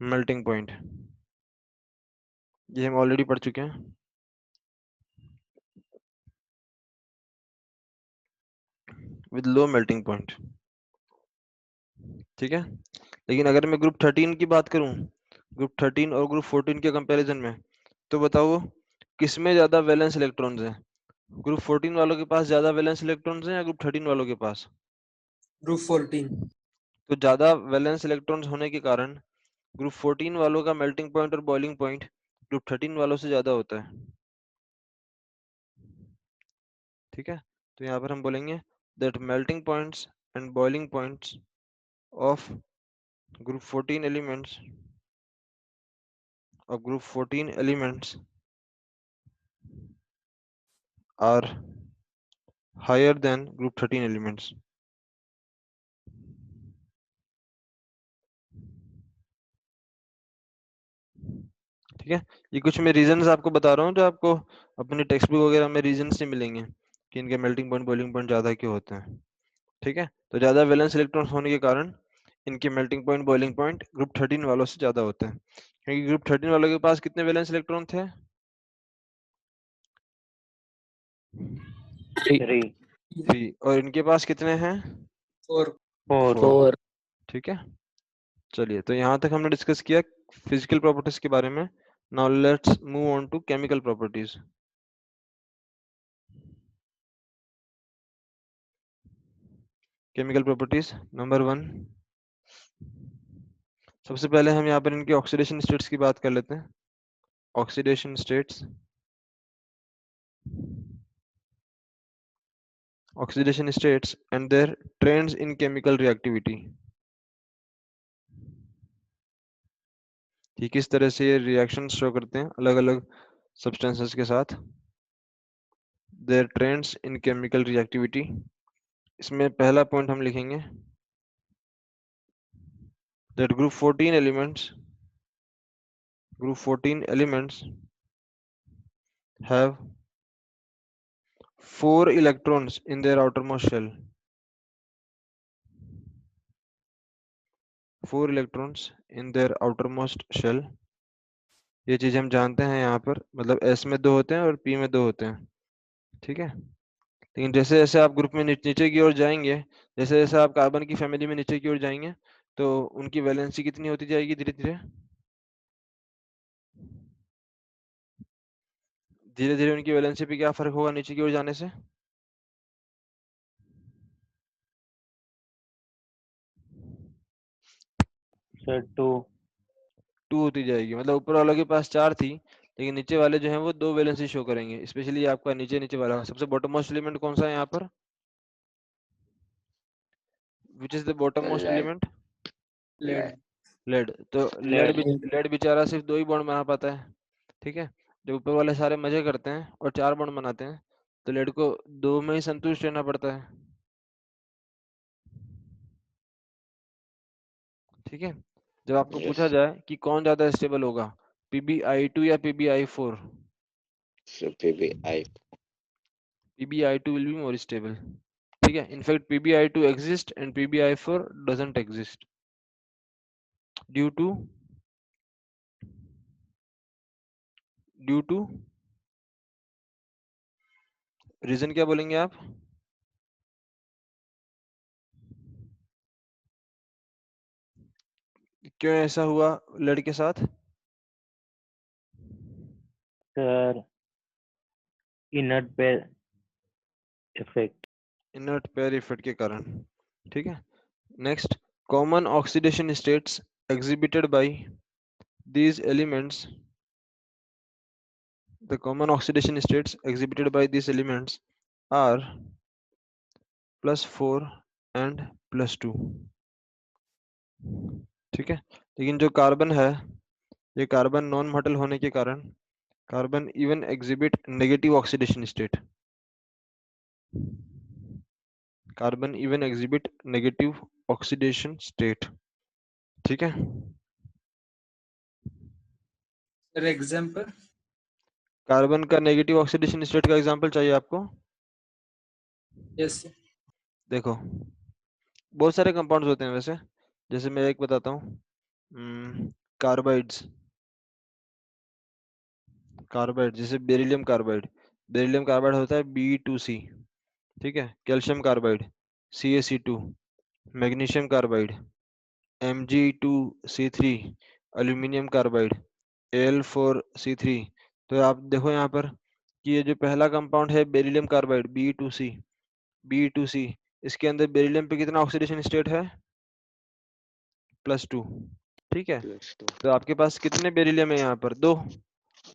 melting point. ये हम ऑलरेडी पढ़ चुके हैं। With low melting point. ठीक है, लेकिन अगर मैं ग्रुप 13 की बात करूं, ग्रुप 13 और ग्रुप 14 के कंपैरिजन में, तो बताओ किसमें ज्यादा वैलेंस इलेक्ट्रॉन्स हैं? ग्रुप 14 वालों के पास ज्यादा वैलेंस इलेक्ट्रॉन्स हैं या ग्रुप 13 वालों के पास? ग्रुप 14। तो ज्यादा वैलेंस इलेक्ट्रॉन्स होने के कारण ग्रुप 14 वालों का मेल्टिंग पॉइंट और बॉइलिंग पॉइंट ग्रुप 13 वालों से ज्यादा होता है। ठीक है, तो यहाँ पर हम बोलेंगे that melting points and boiling points of group 14 elements are higher than group 13 elements. ठीक है, ये कुछ मैं रीजंस आपको बता रहा हूँ जो आपको अपनी टेक्स्ट बुक वगैरह में रीजंस से मिलेंगे कि इनके मेल्टिंग पॉइंट बॉइलिंग पॉइंट ज्यादा क्यों होते हैं। ठीक है, तो ज्यादा वैलेंस इलेक्ट्रॉन्स होने के कारण इनके melting point boiling point group 13 वालों से ज्यादा होते हैं, क्योंकि ग्रुप 13 वालों के पास कितने वैलेंस इलेक्ट्रॉन थे? 3 3। और इनके पास कितने हैं? 4 4 4 ठीक है, चलिए तो यहाँ तक हमने डिस्कस किया फिजिकल प्रॉपर्टीज के बारे में। Now let's move on to chemical properties. Chemical properties number 1, सबसे पहले हम यहाँ पर इनके ऑक्सीडेशन स्टेट्स की बात कर लेते हैं। Oxidation states, oxidation states and their trends in chemical reactivity, कि किस तरह से ये रिएक्शन शो करते हैं अलग अलग सब्सटेंसेस के साथ। Their trends in chemical reactivity, इसमें पहला पॉइंट हम लिखेंगे that group 14 elements have 4 electrons in their outermost shell. 4 electrons in their outermost shell, ये चीज हम जानते हैं यहाँ पर, मतलब S में 2 होते हैं और P में 2 होते हैं। ठीक है, लेकिन जैसे जैसे आप ग्रुप में नीचे की ओर जाएंगे, जैसे जैसे आप कार्बन की फैमिली में नीचे की ओर जाएंगे, तो उनकी वैलेंसी कितनी होती जाएगी धीरे धीरे? धीरे धीरे उनकी वैलेंसी पे क्या फर्क होगा नीचे की ओर जाने से? सर 2 होती जाएगी, मतलब ऊपर वालों के पास 4 थी, लेकिन नीचे वाले जो हैं वो 2 वैलेंसी शो करेंगे। स्पेशली आपका नीचे नीचे वाला सबसे बॉटम मोस्ट एलिमेंट कौन सा है यहाँ पर? Which is the bottom most lead element? Lead lead. तो लेड लेड बेचारा सिर्फ 2 ही बॉन्ड बना पाता है। ठीक है, जब ऊपर वाले सारे मजे करते हैं और 4 बॉन्ड बनाते हैं, तो लेड को 2 में ही संतुष्ट रहना पड़ता है। ठीक है, जब आपको पूछा यस जाए कि कौन ज्यादा स्टेबल होगा, PbI2 या PbI4? so PBI PbI2 will be more stable. ठीक है, in fact PbI2 exist and PbI4 doesn't exist due to reason क्या बोलेंगे आप? क्यों ऐसा हुआ लेड के साथ? Sir inert pair effect inert pair effect के कारण। ठीक है, next, common oxidation states exhibited by these elements, the common oxidation states exhibited by these elements are +4 and +2। ठीक है, लेकिन जो कार्बन है, ये कार्बन नॉन मेटल होने के कारण carbon even exhibit negative oxidation state. Carbon even exhibit negative oxidation state. ठीक है, सर एग्जांपल। कार्बन का नेगेटिव ऑक्सीडेशन स्टेट का एग्जांपल चाहिए आपको? यस देखो, बहुत सारे कंपाउंड्स होते हैं वैसे, जैसे मैं एक बताता हूँ, कार्बाइड्स। कार्बाइड जैसे बेरिलियम कार्बाइड, बेरिलियम कार्बाइड होता है B2C। ठीक है, calcium carbide CaC2, magnesium carbide Mg2C3, aluminium carbide Al4C3। तो आप देखो यहाँ पर कि ये जो पहला कंपाउंड है बेरिलियम कार्बाइड B2C, इसके अंदर बेरिलियम पे कितना ऑक्सीडेशन स्टेट है? +2। ठीक है, +2 तो आपके पास कितने बेरिलियम है यहाँ पर? 2।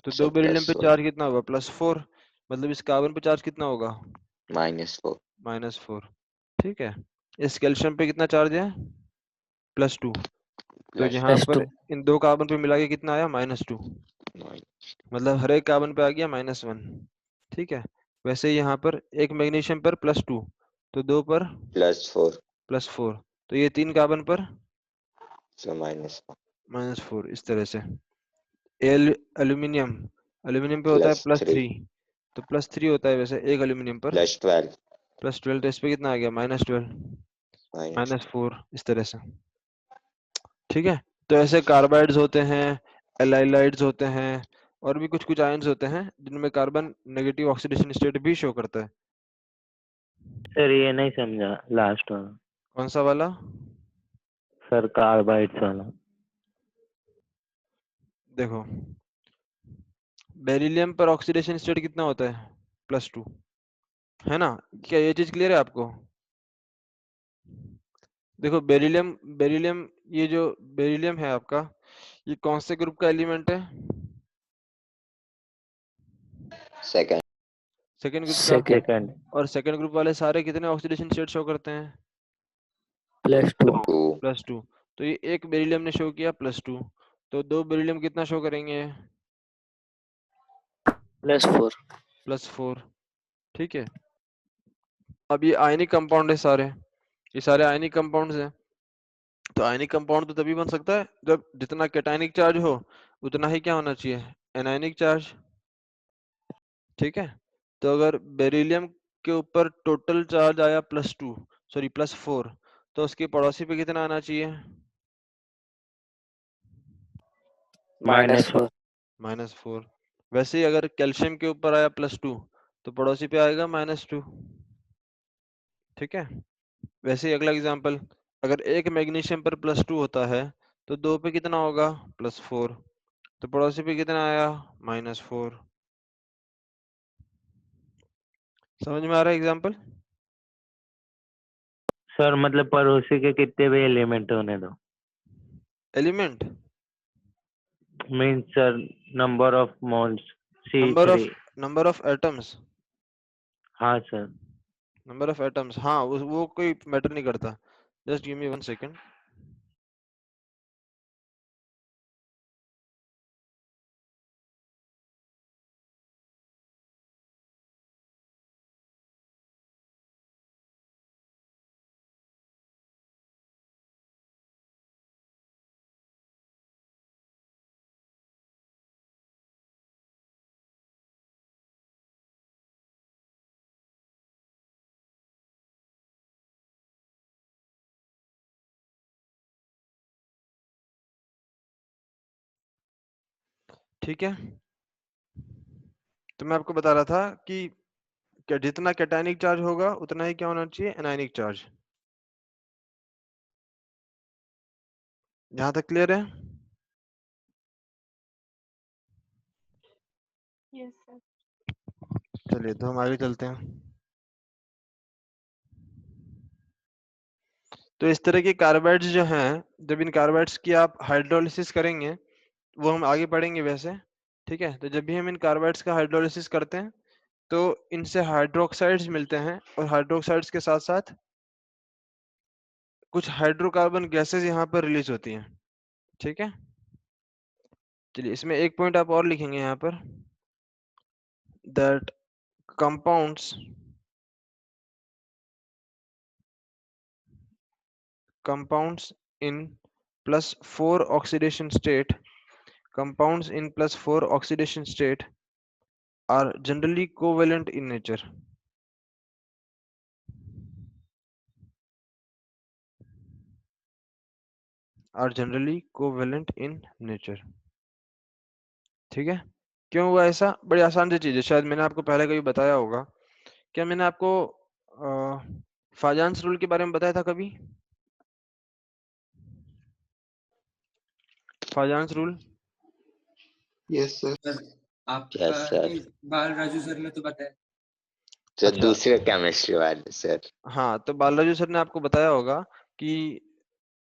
तो 2 so बेरिलियम पे +1 चार्ज कितना होगा? +4। मतलब इस कार्बन पे चार्ज कितना होगा? -4 -4। ठीक है, इस कैल्शियम पे कितना चार्ज है? +2, तो प्लस यहाँ पर +2 इन दो कार्बन पे मिला के कितना आया -2, मतलब हर एक कार्बन पे आ गया -1। ठीक है, वैसे यहाँ पर एक मैग्नीशियम पर +2, तो दो पर +4 +4, तो ये 3 कार्बन पर so -1 -4, इस तरह से। एल्यूमिनियम एल्यूमिनियम पे होता है +3 +3, तो +3 होता है वैसे एक एल्यूमिनियम पर, +12 +12, तो इस पे कितना आ गया -12, -4 -4, इस तरह से। ठीक है, तो ऐसे कार्बाइड्स होते हैं, एलाइलाइड्स होते हैं, और भी कुछ कुछ आयंस होते हैं जिनमें कार्बन नेगेटिव ऑक्सीडेशन स्टेट भी शो करता है। सर ये नहीं समझा लास्ट वाला, कौन सा वाला? सर कार्बाइड्स वाला। देखो, बेरिलियम पर ऑक्सीडेशन स्टेट कितना होता है? +2, है ना? क्या ये चीज क्लियर है आपको? देखो, बेरिलियम बेरिलियम ये जो बेरिलियम है आपका, ये कौन से ग्रुप का एलिमेंट है? सेकंड सेकेंड ग्रुप का। सेकंड सेकंड और सेकेंड ग्रुप वाले सारे कितने ऑक्सीडेशन स्टेट शो करते हैं? +2 2 +2, तो ये एक बेरिलियम ने शो किया +2, तो दो बेरिलियम कितना शो करेंगे? +4 +4। ठीक है, अब ये आयनिक कंपाउंड है सारे, ये सारे आयनिक कंपाउंड्स हैं, तो आयनिक कंपाउंड तो तभी बन सकता है जब जितना कैटायनिक चार्ज हो उतना ही क्या होना चाहिए? Anionic charge. ठीक है, तो अगर बेरिलियम के ऊपर टोटल चार्ज आया +4, तो उसके पड़ोसी पे कितना आना चाहिए? -1 -4 -4। वैसे ही अगर कैल्शियम के ऊपर आया +2, तो पड़ोसी पे आएगा -2। ठीक है, वैसे ही अगला एग्जांपल, अगर एक मैग्नीशियम पर +2 होता है, तो दो पे कितना होगा? +4, तो पड़ोसी पे कितना आया? -4। समझ में आ रहा है एग्जांपल? सर मतलब पड़ोसी के कितने भी एलिमेंट होने दो, element, means sir number of moles number C3। Of number of atoms, हाँ सर। नंबर ऑफ एटम्स, हाँ वो कोई मैटर नहीं करता। Just give me 1 second. ठीक है, तो मैं आपको बता रहा था कि जितना कैटायनिक चार्ज होगा उतना ही क्या होना चाहिए? Anionic charge. यहाँ तक क्लियर है? Yes, sir. चलिए, तो हम आगे चलते हैं। तो इस तरह के कार्बाइड्स जो हैं, जब इन कार्बाइड्स की आप हाइड्रोलिसिस करेंगे, वो हम आगे पढ़ेंगे वैसे। ठीक है, तो जब भी हम इन कार्बाइड्स का हाइड्रोलिसिस करते हैं, तो इनसे हाइड्रोक्साइड्स मिलते हैं, और हाइड्रोक्साइड्स के साथ साथ कुछ हाइड्रोकार्बन गैसेस यहाँ पर रिलीज होती हैं। ठीक है, चलिए इसमें एक पॉइंट आप और लिखेंगे यहाँ पर, that compounds in +4 oxidation state compounds in +4 oxidation state are generally covalent in nature. Are generally covalent in nature. ठीक है, क्यों हुआ ऐसा? बड़ी आसान सी चीज है, शायद मैंने आपको पहले कभी बताया होगा। क्या मैंने आपको फाजान्स रूल के बारे में बताया था कभी? फाजान्स रूल? यस सर आपका सर नहीं, बाल राजू सर ने तो बताया। तो अच्छा, दूसरे केमिस्ट्री वाले सर हाँ, तो बालाजी सर ने आपको बताया होगा कि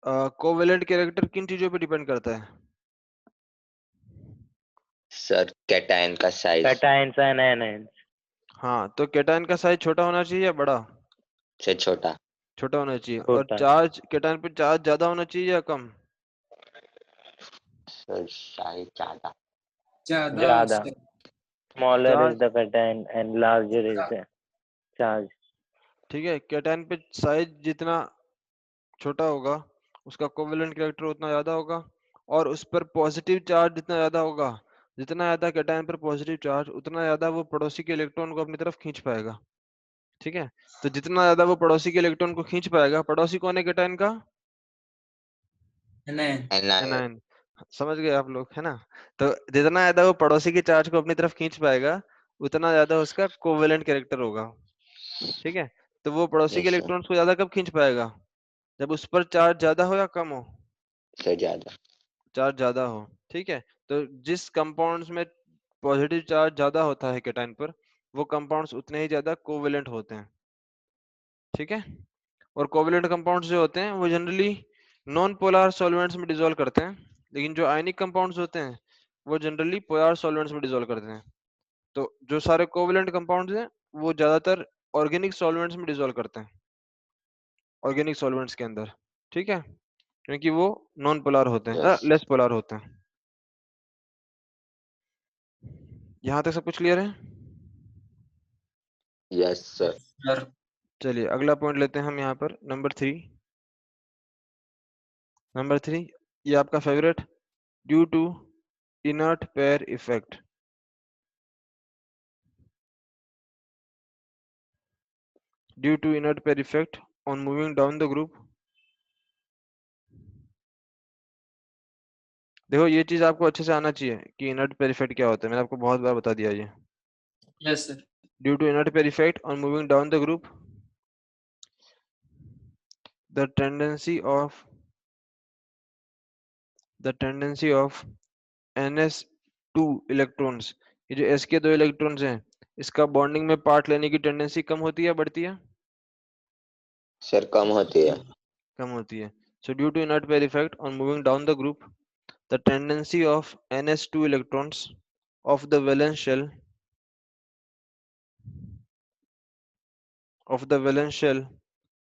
कोवेलेंट कैरेक्टर किन चीजों पे डिपेंड करता है? सर कैटायन का साइज कैटायंस एंड एनायंस। हाँ, तो कैटायन का साइज छोटा होना चाहिए या बड़ा? से छोटा छोटा होना चाहिए। और छोटा। चार्ज कैटायन पे चार्ज ज्यादा होना चाहिए या कम? सर शायद ज्यादा। ज्यादा। sir. Smaller charge, is the cation and larger is the charge. ठीक है, कैटायन पे साइज जितना छोटा होगा उसका कोवेलेंट कैरेक्टर उतना ज्यादा होगा, और उस पर पॉजिटिव चार्ज जितना ज्यादा होगा, जितना ज्यादा कैटायन पर पॉजिटिव चार्ज उतना ज्यादा वो पड़ोसी के इलेक्ट्रॉन को अपनी तरफ खींच पाएगा। ठीक है, तो जितना ज्यादा वो पड़ोसी के इलेक्ट्रॉन को खींच पाएगा, पड़ोसी कौन है कैटायन का? anion. एनायन। एनायन। समझ गए आप लोग, है ना? तो जितना ज्यादा वो पड़ोसी के चार्ज को अपनी तरफ खींच पाएगा उतना ज्यादा उसका कोवेलेंट कैरेक्टर होगा। ठीक है, तो वो पड़ोसी के यस सर। इलेक्ट्रॉन्स को ज्यादा कब खींच पाएगा? जब उस पर चार्ज ज्यादा हो या कम हो? सर ज्यादा। चार्ज ज्यादा हो। ठीक है, तो जिस कंपाउंड्स में पॉजिटिव चार्ज ज्यादा होता है कैटायन पर, वो कंपाउंड्स उतने ही ज्यादा कोवेलेंट होते हैं। ठीक है, और कोवेलेंट कंपाउंड्स जो होते हैं वो जनरली नॉन पोलर सॉल्वेंट्स में डिसॉल्व करते हैं, लेकिन जो आयनिक कंपाउंड्स होते हैं वो जनरली पोलर सॉल्वेंट्स में डिसॉल्व करते हैं। तो जो सारे कोवेलेंट कंपाउंड्स हैं वो ज्यादातर ऑर्गेनिक सॉल्वेंट्स में डिसॉल्व करते हैं, ऑर्गेनिक सॉल्वेंट्स के अंदर। ठीक है, क्योंकि वो नॉन पोलर होते हैं, यस। लेस पोलर होते हैं। यहाँ तक सब कुछ क्लियर है? Yes sir. Sir. चलिए अगला पॉइंट लेते हैं हम यहाँ पर, नंबर 3। नंबर 3 ये आपका favourite, due to inert pair effect. Due to inert pair effect on moving down the group. देखो ये चीज आपको अच्छे से आना चाहिए कि इनर्ट पेयर इफेक्ट क्या होता है, मैंने आपको बहुत बार बता दिया ये। Yes, sir. Due to inert pair effect on moving down the group, the tendency of ns2 electrons, ये जो s के 2 इलेक्ट्रॉन्स हैं, इसका बॉन्डिंग में पार्ट लेने की टेंडेंसी कम होती है बढ़ती है? सर कम होती है। कम होती है। So due to inert pair effect on moving down the group, the tendency of ns2 electrons of the valence shell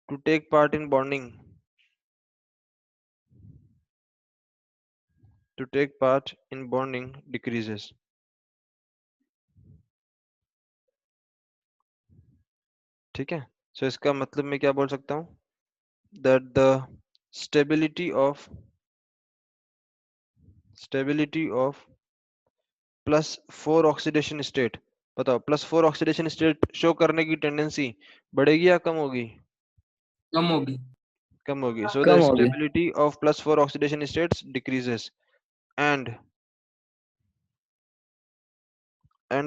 to take part in bonding decreases. ठीक है, so इसका मतलब मैं क्या बोल सकता हूँ, that the stability of +4 oxidation state, बताओ +4 ऑक्सीडेशन स्टेट शो करने की टेंडेंसी बढ़ेगी या कम होगी? कम होगी। कम होगी। So the कम होगी। stability of +4 oxidation states decreases, and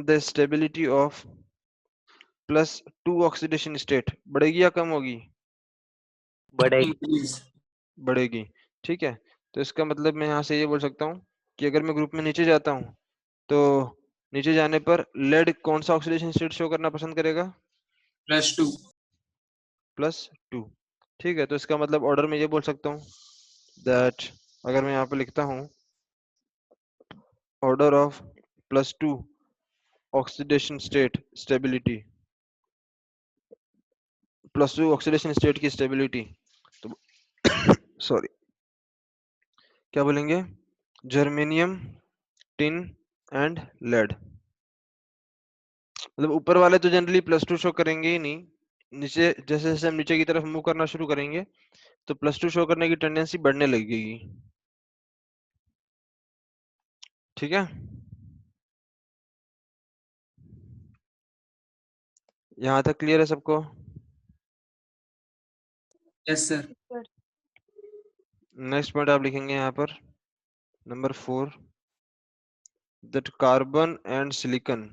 the stability of +2 oxidation state बढ़ेगी या कम होगी? बढ़ेगी। Increase. बढ़ेगी। ठीक है, तो इसका मतलब मैं यहाँ से ये बोल सकता हूँ कि अगर मैं ग्रुप में नीचे जाता हूँ तो नीचे जाने पर लेड कौन सा ऑक्सीडेशन स्टेट शो करना पसंद करेगा? +2. +2। ठीक है, तो इसका मतलब ऑर्डर में ये बोल सकता हूँ दैट, अगर मैं यहाँ पे लिखता हूँ order of +2 oxidation state stability, +2 oxidation state की स्टेबिलिटी, तो सॉरी क्या बोलेंगे, जर्मेनियम, टिन एंड लेड। मतलब ऊपर वाले तो जनरली +2 शो करेंगे ही नहीं, नीचे जैसे जैसे हम नीचे की तरफ मूव करना शुरू करेंगे तो +2 शो करने की टेंडेंसी बढ़ने लगेगी। ठीक है, यहाँ तक क्लियर है सबको? Yes, sir. Sir. Next point आप लिखेंगे यहाँ पर, number 4, that carbon and silicon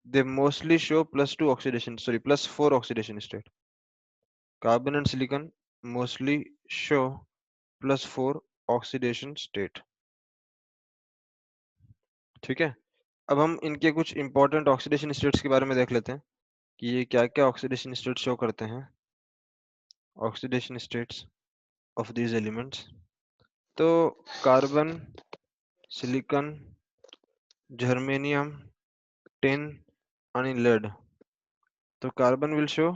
they mostly show +2 oxidation, sorry +4 oxidation state. Carbon and silicon mostly show +4 oxidation state. ठीक है, अब हम इनके कुछ इंपॉर्टेंट ऑक्सीडेशन स्टेट्स के बारे में देख लेते हैं कि ये क्या क्या ऑक्सीडेशन स्टेट शो करते हैं, oxidation states of these elements. तो कार्बन, सिलिकॉन, जर्मेनियम, टिन आणि lead, तो carbon will show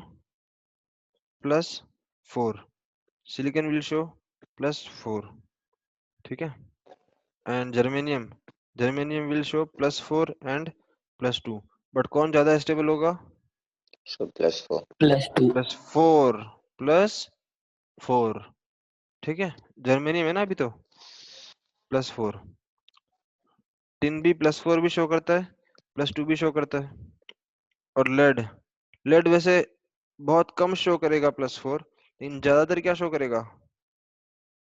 +4, silicon will show +4, ठीक है, and germanium will show +4 and +2, but कौन ज्यादा स्टेबल होगा? So +4. +2. +4 +4, ठीक है, जर्मेनियम है ना अभी तो +4, टिन भी +4 भी शो करता है, +2 भी शो करता है, और लेड वैसे बहुत कम शो करेगा +4, लेकिन ज्यादातर क्या शो करेगा?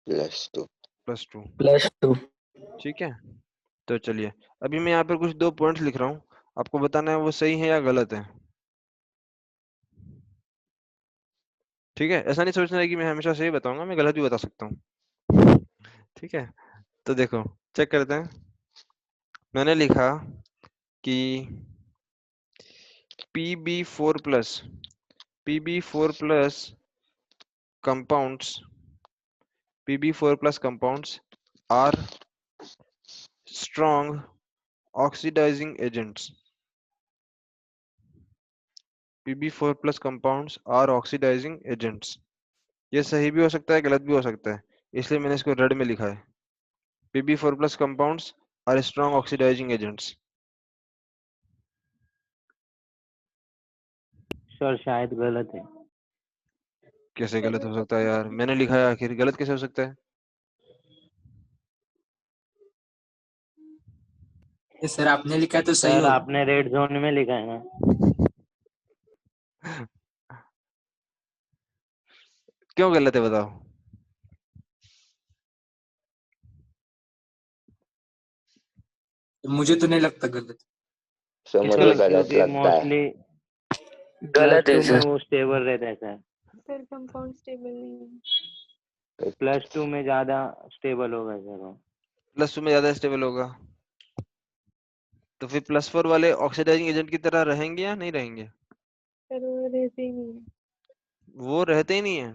+2. +2, +2. ठीक है। तो चलिए अभी मैं यहाँ पर कुछ 2 पॉइंट्स लिख रहा हूँ, आपको बताना है वो सही है या गलत है, ठीक है। ऐसा नहीं सोचना है कि मैं हमेशा सही बताऊंगा, मैं गलत भी बता सकता हूँ, ठीक है। तो देखो चेक करते हैं, मैंने लिखा कि Pb4+ compounds are strong oxidizing agents. Pb4+ compounds are oxidizing agents. ये सही भी हो सकता है, गलत भी हो सकता है, इसलिए मैंने इसको रेड में लिखा है। Pb4+ compounds are strong oxidizing agents. Sir शायद गलत है। कैसे गलत हो सकता है यार, मैंने लिखा है, आखिर गलत कैसे हो सकता है? ये सर आपने लिखा है तो सही सर होगा। आपने रेड जोन में लिखा है ना। क्यों गलत है बताओ? मुझे तो नहीं लगता गलत। So किसको मुझे लग... गलत क्योंकि लगता है। मोस्टली गलत है +2 में सर। वो स्टेबल रहता है सर। सर कंपाउंड स्टेबल नहीं है। +2 में ज्यादा स्टेबल होगा सर वो। +2 में ज्यादा स्टेबल होगा, तो फिर +4 वाले ऑक्सीडाइजिंग एजेंट की तरह रहेंगे या नहीं रहेंगे? सर वो रहते ही नहीं है। वो रहते ही नहीं है।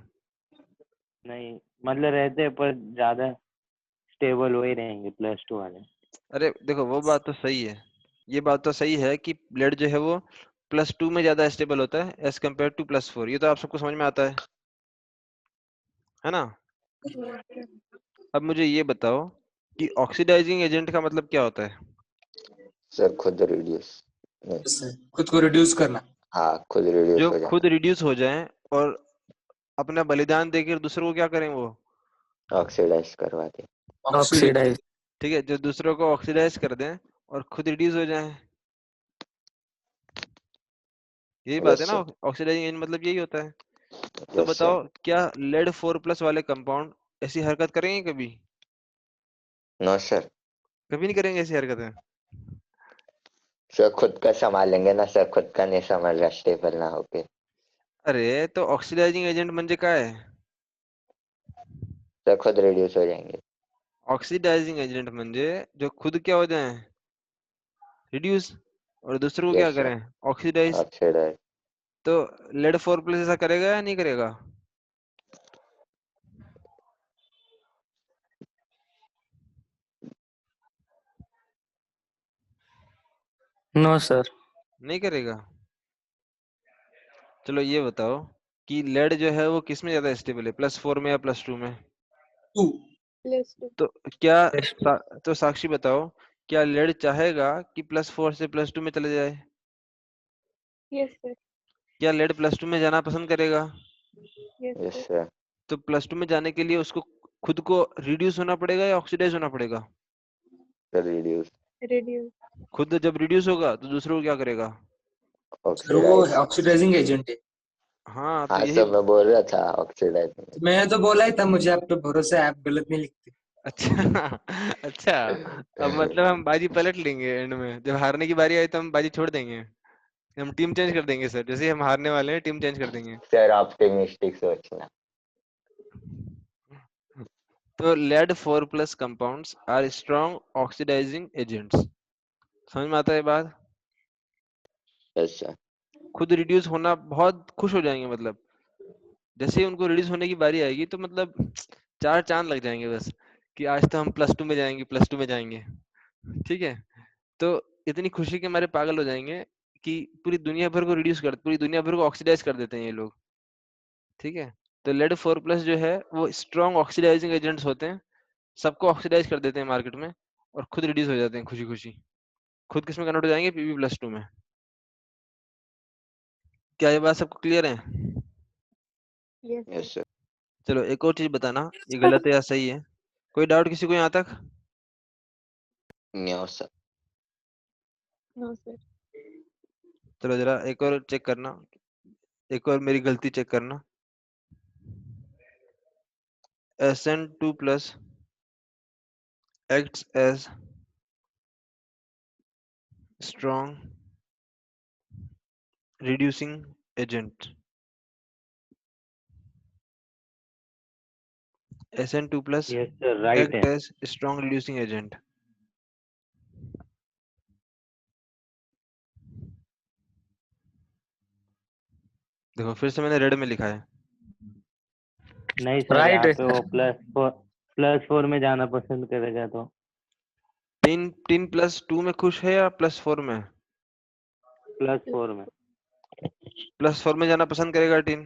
नहीं मतलब रहते हैं पर ज्यादा स्टेबल वही रहेंगे +2 वाले। अरे देखो वो बात तो सही है, ये बात तो सही है कि ब्लड जो है वो +2 में ज्यादा स्टेबल होता है एज कम्पेयर टू +4, ये तो आप सबको समझ में आता है ना। अब मुझे ये बताओ कि ऑक्सीडाइजिंग एजेंट का मतलब क्या होता है? सर खुद रिड्यूस नहीं, सर खुद को रिड्यूस करना। हाँ खुद रिड्यूस जो हो जाना, खुद रिड्यूस हो जाए और अपना बलिदान देकर दूसरों को क्या करें वो, ऑक्सीडाइज करवा दे। ऑक्सीडाइज। ठीक है, जो दूसरों को ऑक्सीडाइज कर दें और खुद रिड्यूस हो जाए, यही बात है यस ना, सर, ऑक्सीडाइजिंग एजेंट मतलब यही होता है। तो यस सर। बताओ क्या लेड 4+ वाले कंपाउंड ऐसी हरकत करेंगे कभी? नो सर, कभी नहीं करेंगे ऐसी हरकतें। सर खुद का संभालेंगे ना सर, खुद का नहीं संभाल रहा स्टेबल ना होके। अरे तो ऑक्सीडाइजिंग एजेंट म्हणजे काय आहे? सर खुद रिड्यूस हो जाएंगे। ऑक्सीडाइजिंग एजेंट म्हणजे जो खुद क्या हो जाए, रिड्यूस, और दूसरों को क्या यस सर, करें, ऑक्सीडाइज। ऑक्सीडाइज। तो लेड 4+ ऐसा करेगा या नहीं करेगा? No sir. नहीं करेगा। चलो ये बताओ कि लेड जो है वो किस में ज्यादा स्टेबल है, +4 में या +2 में? 2। +2। तो क्या +2। तो साक्षी बताओ, क्या लेड चाहेगा कि +4 से +2 में चले जाए? Yes sir. क्या लेड +2 में जाना पसंद करेगा? Yes yes sir. सर, तो +2 में जाने के लिए उसको खुद को रिड्यूस होना पड़ेगा या ऑक्सीडाइज होना पड़ेगा? Sir reduce, radio. खुद जब रिड्यूस होगा तो दूसरों को क्या करेगा? सर वो ऑक्सीडाइज। ऑक्सीडाइजिंग एजेंट है। हाँ तो हाँ यही। सर मैं बोल रहा था ऑक्सीडाइज। तो मैंने तो बोला ही था, मुझे आप पे भरोसा है, आप गलत नहीं लिखते। अच्छा अच्छा, अब मतलब हम बाजी पलट लेंगे एंड में, जब हारने की बारी आई तो हम बाजी छोड़ देंगे, हम टीम चेंज कर देंगे सर, जैसे ही हम हारने वाले हैं टीम चेंज कर देंगे। सर ऑप्टिमिस्टिक सोचना। तो lead 4+ compounds are strong oxidising agents, समझ में आता है ये बात? यस सर, खुद रिड्यूस होना बहुत खुश हो जाएंगे, मतलब जैसे ही उनको रिड्यूस होने की बारी आएगी तो मतलब 4 चांद लग जाएंगे बस, कि आज तो हम +2 में जाएंगे, +2 में जाएंगे, ठीक है। तो इतनी खुशी के मारे पागल हो जाएंगे कि पूरी दुनिया भर को ऑक्सीडाइज कर देते हैं ये लोग। ठीक है। तो लेड 4+ जो है वो स्ट्रॉन्ग ऑक्सीडाइजिंग एजेंट्स होते हैं, सबको ऑक्सीडाइज कर देते हैं मार्केट में और खुद रिड्यूस हो जाते हैं खुशी खुशी। खुद किस में कन्वर्ट हो जाएंगे? Pb+2 में। क्या ये बात सबको क्लियर है? Yes, sir. Yes sir. चलो एक और चीज बताना, ये गलत है या सही है? कोई डाउट किसी को यहाँ तक? No sir. No, sir. चलो जरा एक और चेक करना, एक और मेरी गलती चेक करना। SN2+ acts as strong reducing agent. SN2+ yes sir, right act है। as strong reducing agent. देखो फिर से मैंने रेड में लिखा है। नहीं सर, राइट यहाँ है पे वो सर। +4 में जाना पसंद करेगा तो 3+2 में खुश है या +4 में? +4 में। +4 में जाना पसंद करेगा टीन।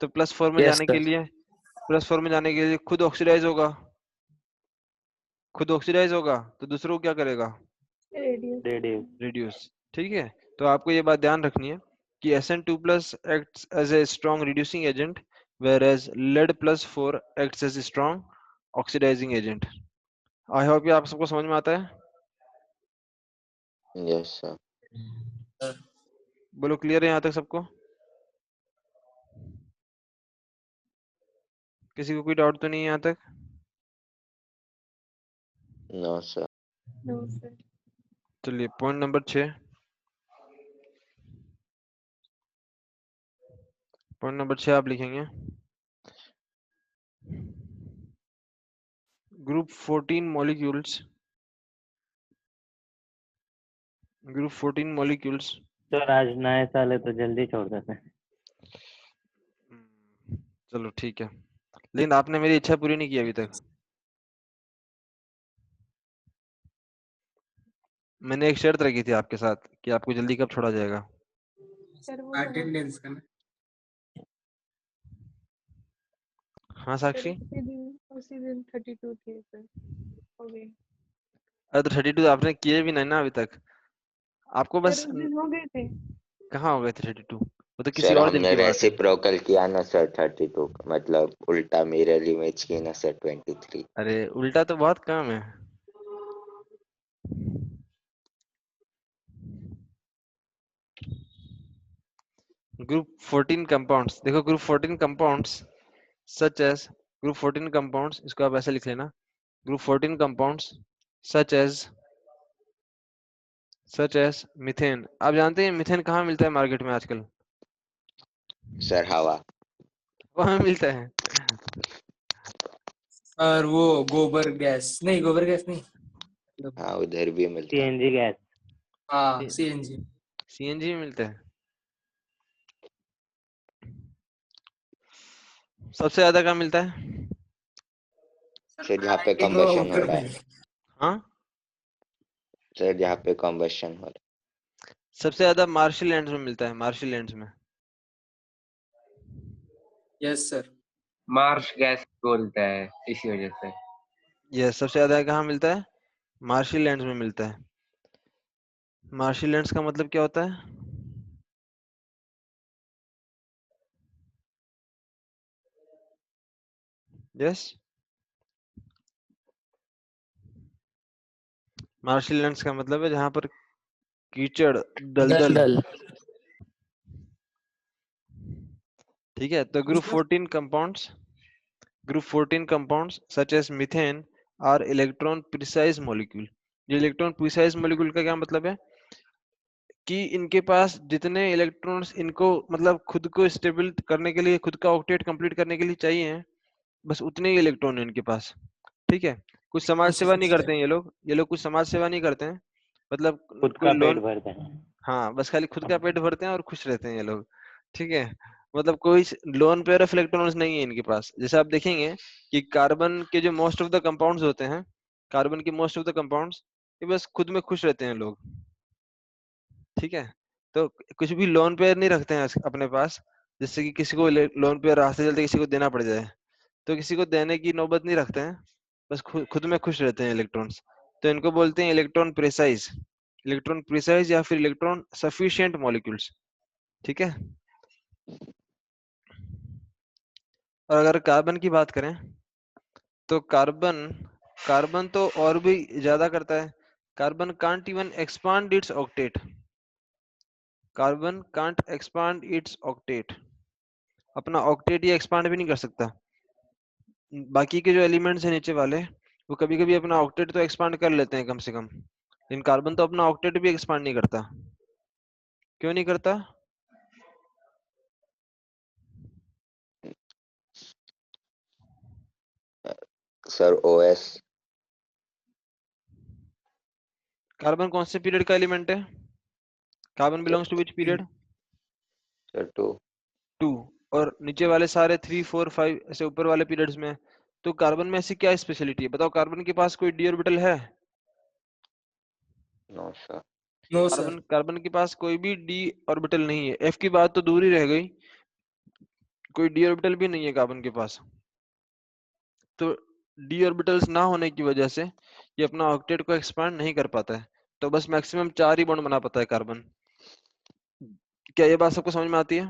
तो +4 में यस जाने के सर। लिए खुद ऑक्सीडाइज होगा, खुद ऑक्सीडाइज होगा तो दूसरों को क्या करेगा? Reduce. रेडियो। रिड्यूस। ठीक है, तो आपको ये बात ध्यान रखनी है कि SN2+ acts as a strong reducing agent whereas lead+4 acts as a strong oxidizing agent. I hope ये आप सबको समझ में आता है। Yes sir. बोलो क्लियर है यहाँ तक सबको? किसी को कोई डाउट तो नहीं है यहाँ तक? No sir. No, sir. चलिए पॉइंट नंबर 6। पॉइंट नंबर 6 आप लिखेंगे group 14 molecules. Group 14 molecules. Sir आज नया साल है तो जल्दी छोड़ देते हैं। चलो ठीक है, लेकिन आपने मेरी इच्छा पूरी नहीं की अभी तक। मैंने एक शर्त रखी थी आपके साथ कि आपको जल्दी कब छोड़ा जाएगा। Sir, वो अटेंडेंस का ना। हाँ सर साक्षी? उसी दिन 32 थे सर, हो गए। अरे तो 32 आपने किए भी नहीं ना अभी तक, आपको सर बस उस दिन हो गए थे। कहाँ हो गए थे 32? वो तो किसी सर और दिन हमने की बात है। रेसिप्रोकल किया ना सर 32 का, मतलब उल्टा मिरर इमेज की ना सर 23। अरे उल्टा तो बहुत कम है। ग्रुप 14 कंपाउंड्स, देखो group 14 compounds such as, group 14 compounds इसको आप ऐसे लिख लेना, group 14 compounds such as methane. आप जानते हैं मीथेन कहाँ मिलता है मार्केट में आजकल? सर हवा। वहां मिलता है। और वो गोबर गैस नहीं। हाँ उधर भी मिलता है। CNG gas. हाँ सीएनजी। सीएनजी में मिलता है। सबसे ज्यादा कहाँ मिलता है? सर जहाँ पे तो कंबशन हो ऊपर रहा में। है। हाँ, सर जहाँ पे कंबशन हो रहा सबसे ज्यादा मार्शल लैंड्स में मिलता है, मार्शल लैंड्स में। Yes sir. मार्श गैस बोलता है इसी वजह से। ये सबसे ज्यादा कहाँ मिलता है? मार्शल लैंड्स में मिलता है। मार्शल लैंड्स का मतलब क्या होता है? यस, मार्शल लैंड्स का मतलब है जहां पर कीचड़, दलदल। दल। ठीक है, तो group 14 compounds such as methane are electron precise molecule. ये इलेक्ट्रॉन प्रिसाइज मॉलिक्यूल का क्या मतलब है कि इनके पास जितने इलेक्ट्रॉन्स इनको मतलब खुद को स्टेबल करने के लिए, खुद का ऑक्टेट कंप्लीट करने के लिए चाहिए हैं, बस उतने ही इलेक्ट्रॉन है इनके पास। ठीक है, कुछ समाज सेवा नहीं करते हैं ये लोग कुछ समाज सेवा नहीं करते हैं, मतलब खुद कोई का पेट लोन, भरते हैं। हाँ बस खाली खुद का पेट भरते हैं और खुश रहते हैं ये लोग। ठीक है, मतलब कोई लोन पेयर ऑफ इलेक्ट्रॉन्स नहीं है इनके पास। जैसे आप देखेंगे कि कार्बन के जो मोस्ट ऑफ द कंपाउंड्स होते हैं, कार्बन के मोस्ट ऑफ द कंपाउंड्स ये बस खुद में खुश रहते हैं लोग। ठीक है, तो कुछ भी लोन पेयर नहीं रखते हैं अपने पास, जिससे कि किसी को लोन पे रास्ते चलते किसी को देना पड़ जाए, तो किसी को देने की नौबत नहीं रखते हैं, बस खुद में खुश रहते हैं इलेक्ट्रॉन्स। तो इनको बोलते हैं इलेक्ट्रॉन प्रिसाइज या फिर इलेक्ट्रॉन सफिशिएंट मॉलिक्यूल्स। ठीक है। और अगर कार्बन की बात करें तो कार्बन तो और भी ज्यादा करता है। Carbon can't even expand it's octet. Carbon can't expand it's octet, अपना ऑक्टेट ये एक्सपांड भी नहीं कर सकता। बाकी के जो एलिमेंट्स हैं नीचे वाले, वो कभी कभी अपना ऑक्टेट तो एक्सपांड कर लेते हैं कम से कम, लेकिन कार्बन तो अपना ऑक्टेट भी एक्सपांड नहीं करता। क्यों नहीं करता? Sir OS। कार्बन कौन से पीरियड का एलिमेंट है? Carbon belongs to which period? Sir 2। 2। और नीचे वाले सारे 3 4 5 ऐसे ऊपर वाले पीरियड्स में। तो कार्बन में ऐसी क्या स्पेशलिटी है बताओ? कार्बन के पास कोई डी ऑर्बिटल है? No sir. No sir. Carbon के पास कोई भी डी ऑर्बिटल नहीं है। एफ की बात तो दूर ही रह गई, कोई डी ऑर्बिटल भी नहीं है कार्बन के पास। तो डी ऑर्बिटल्स ना होने की वजह से ये अपना ऑक्टेट को एक्सपांड नहीं कर पाता है, तो बस मैक्सिमम 4 ही बॉन्ड बना पाता है कार्बन। क्या ये बात सबको समझ में आती है?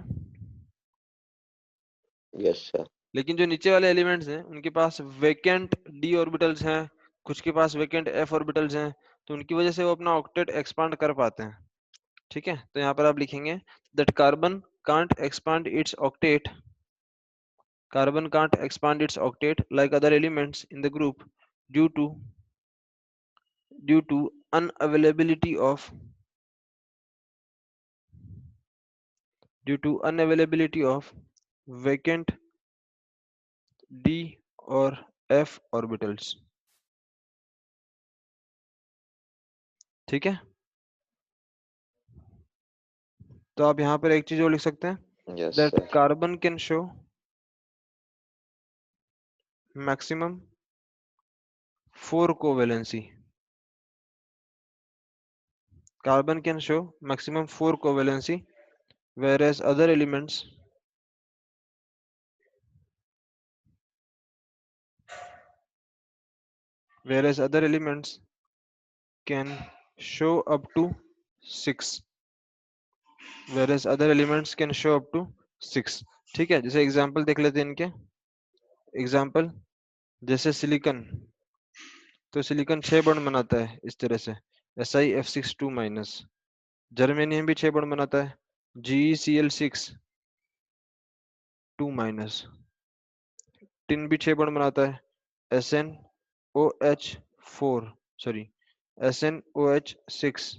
Yes sir. लेकिन जो नीचे वाले एलिमेंट्स हैं उनके पास वेकेंट डी ऑर्बिटल्स हैं, कुछ के पास वेकेंट एफ ऑर्बिटल्स हैं, तो उनकी वजह से वो अपना ऑक्टेट एक्सपांड कर पाते हैं। ठीक है, तो यहाँ पर आप लिखेंगे that carbon can't expand it's octet, carbon can't expand its octet like other elements in the group due to unavailability of vacant d or f orbitals। ठीक है, तो आप यहाँ पर एक चीज और लिख सकते हैं yes that sir. carbon can show maximum 4 covalency। Carbon can show maximum 4 covalency, whereas other elements can show up to 6। whereas other elements can show up to 6। ठीक है, जैसे एग्जांपल देख लेते हैं इनके। एग्जांपल जैसे सिलिकॉन, तो सिलिकॉन 6 बॉन्ड बनाता है इस तरह से SiF6 2-। जर्मेनियम भी 6 बॉन्ड बनाता है GeCl6 2-। टिन भी 6 बॉन्ड बनाता है SnOH4 sorry SnOH6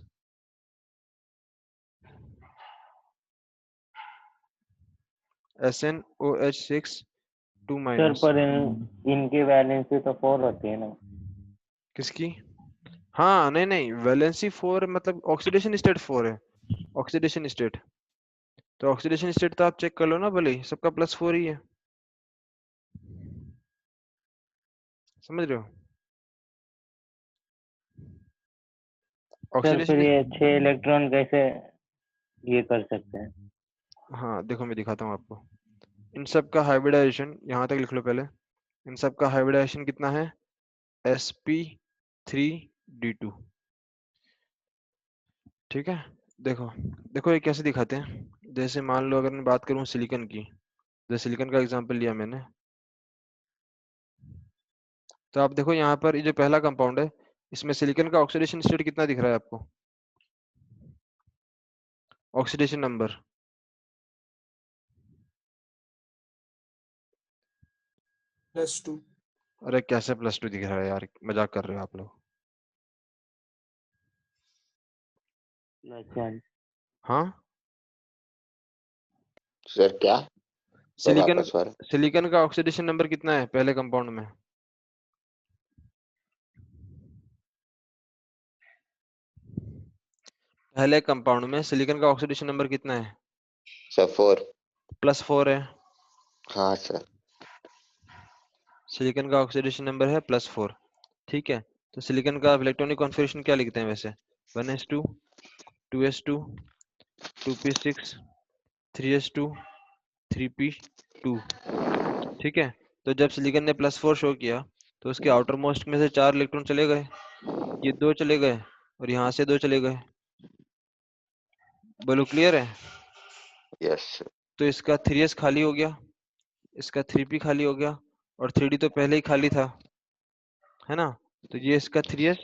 SnOH6 2-। Sir पर इनकी वैलेंसी तो 4 होती है ना। किसकी? हाँ नहीं नहीं, वैलेंसी 4 मतलब ऑक्सीडेशन स्टेट 4 है। ऑक्सीडेशन स्टेट, तो ऑक्सीडेशन स्टेट तो आप चेक कर लो ना, भले ही सबका +4 ही है। समझ रहे हो? सर फिर ऑक्सीडेशन, ये 6 इलेक्ट्रॉन कैसे ये कर सकते हैं? हाँ देखो मैं दिखाता हूँ आपको। इन सब का हाइब्रिडाइजेशन यहाँ तक लिख लो पहले। इन सब का हाइब्रिडाइजेशन कितना है? sp3d2। ठीक है, देखो देखो ये कैसे दिखाते हैं। जैसे मान लो अगर मैं बात करूँ सिलिकॉन की, जैसे सिलिकॉन का एग्जांपल लिया मैंने, तो आप देखो यहाँ पर ये जो पहला कंपाउंड है इसमें सिलिकॉन का ऑक्सीडेशन स्टेट कितना दिख रहा है आपको? Oxidation number +2। अरे कैसे +2 दिख रहा है यार, मजाक कर रहे हो आप लोग? +1। हाँ, सर क्या? सर सिलिकॉन वापस सर। सिलिकॉन का ऑक्सीडेशन नंबर कितना है पहले कंपाउंड में? पहले कंपाउंड में सिलिकॉन का ऑक्सीडेशन नंबर कितना है? सर 4। +4 है। हाँ सर। सिलिकॉन का ऑक्सीडेशन नंबर है +4। ठीक है, तो सिलिकॉन का इलेक्ट्रॉनिक कॉन्फ़िगरेशन क्या लिखते हैं वैसे? 1s2 2s2 2p6 3s2 3p2। ठीक है, तो जब सिलिकॉन ने +4 शो किया तो उसके आउटर मोस्ट में से 4 इलेक्ट्रॉन चले गए, ये 2 चले गए और यहाँ से 2 चले गए। बोलो क्लियर है? Yes sir. तो इसका 3s खाली हो गया, इसका 3p खाली हो गया और 3d तो पहले ही खाली था, है ना? तो ये इसका 3s,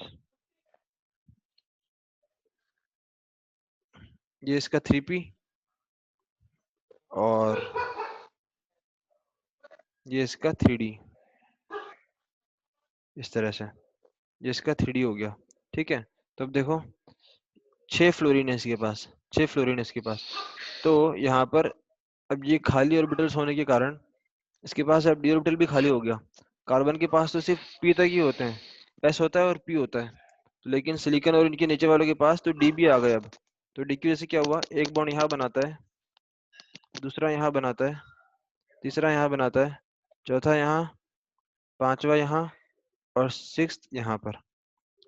ये इसका 3p और ये इसका 3d, इस तरह से ये इसका 3d हो गया। ठीक है, तो अब देखो 6 फ्लोरीन है इसके पास, 6 फ्लोरीन है इसके पास। तो यहाँ पर अब ये खाली ऑर्बिटल्स होने के कारण इसके पास अब डी ऑर्बिटल भी खाली हो गया। कार्बन के पास तो सिर्फ p तक ही होते हैं, s होता है और p होता है, तो लेकिन सिलिकॉन और इनके नीचे वालों के पास तो d भी आ गए। अब तो d की वजह से क्या हुआ, एक बॉन्ड यहाँ बनाता है, दूसरा यहाँ बनाता है, तीसरा यहाँ बनाता है, चौथा यहाँ, पांचवा यहाँ और 6th यहाँ पर।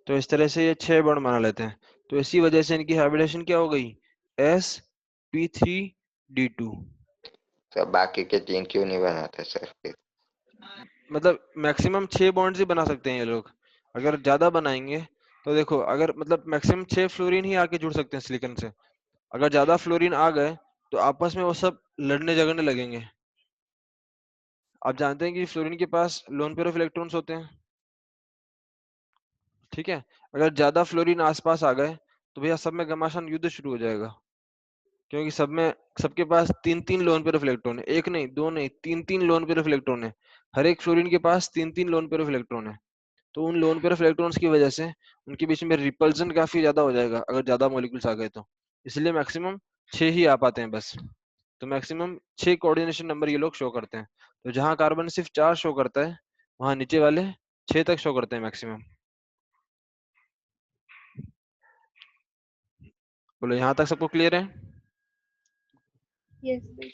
तो इस तरह से ये 6 बॉन्ड बना लेते हैं। तो इसी वजह से इनकी हाइब्रिडेशन क्या हो गई, sp3d2। तो बाकी के 3 क्यों नहीं बनाते सर फिर? मतलब मैक्सिमम 6 बॉन्ड्स ही बना सकते हैं ये लोग, अगर ज्यादा बनाएंगे तो देखो, अगर मतलब मैक्सिमम 6 फ्लोरीन ही आके जुड़ सकते हैं सिलिकॉन से। अगर ज्यादा फ्लोरीन आ गए तो आपस में वो सब लड़ने झगड़ने लगेंगे। आप जानते हैं कि फ्लोरीन के पास लोन पेयर ऑफ इलेक्ट्रॉन्स होते हैं। ठीक है, अगर ज्यादा फ्लोरीन आसपास आ गए तो भैया सब में घमासान युद्ध शुरू हो जाएगा, क्योंकि सब में सबके पास 3-3 लोन पेयर ऑफ इलेक्ट्रॉन है, एक नहीं, दो नहीं, 3-3 लोन पेयर ऑफ इलेक्ट्रॉन है। हर एक फ्लोरीन के पास 3-3 लोन पेयर ऑफ इलेक्ट्रॉन है। तो उन लोन पेयर ऑफ इलेक्ट्रॉन्स की वजह से उनके बीच में रिपल्जन काफी ज्यादा हो जाएगा अगर ज्यादा मॉलिक्यूल्स आ गए तो। इसलिए मैक्सिमम 6 ही आ पाते हैं बस। तो मैक्सिमम 6 कोऑर्डिनेशन नंबर ये लोग शो करते हैं। तो जहां कार्बन सिर्फ 4 शो करता है, वहां नीचे वाले 6 तक शो करते हैं मैक्सिमम। बोलो यहाँ तक सबको क्लियर है? Yes, sir.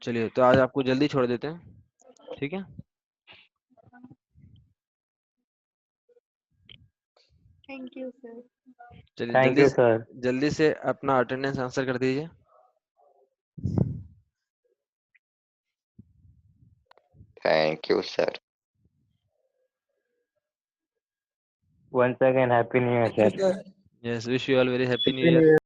चलिए, तो आज आपको जल्दी छोड़ देते हैं, ठीक है? Thank you, sir. चलिए थैंक यू सर। जल्दी से अपना अटेंडेंस आंसर कर दीजिए। Thank you sir. once again happy new year Thank you, sir। sir. Yes, wish you all very happy new Happy New year. Year.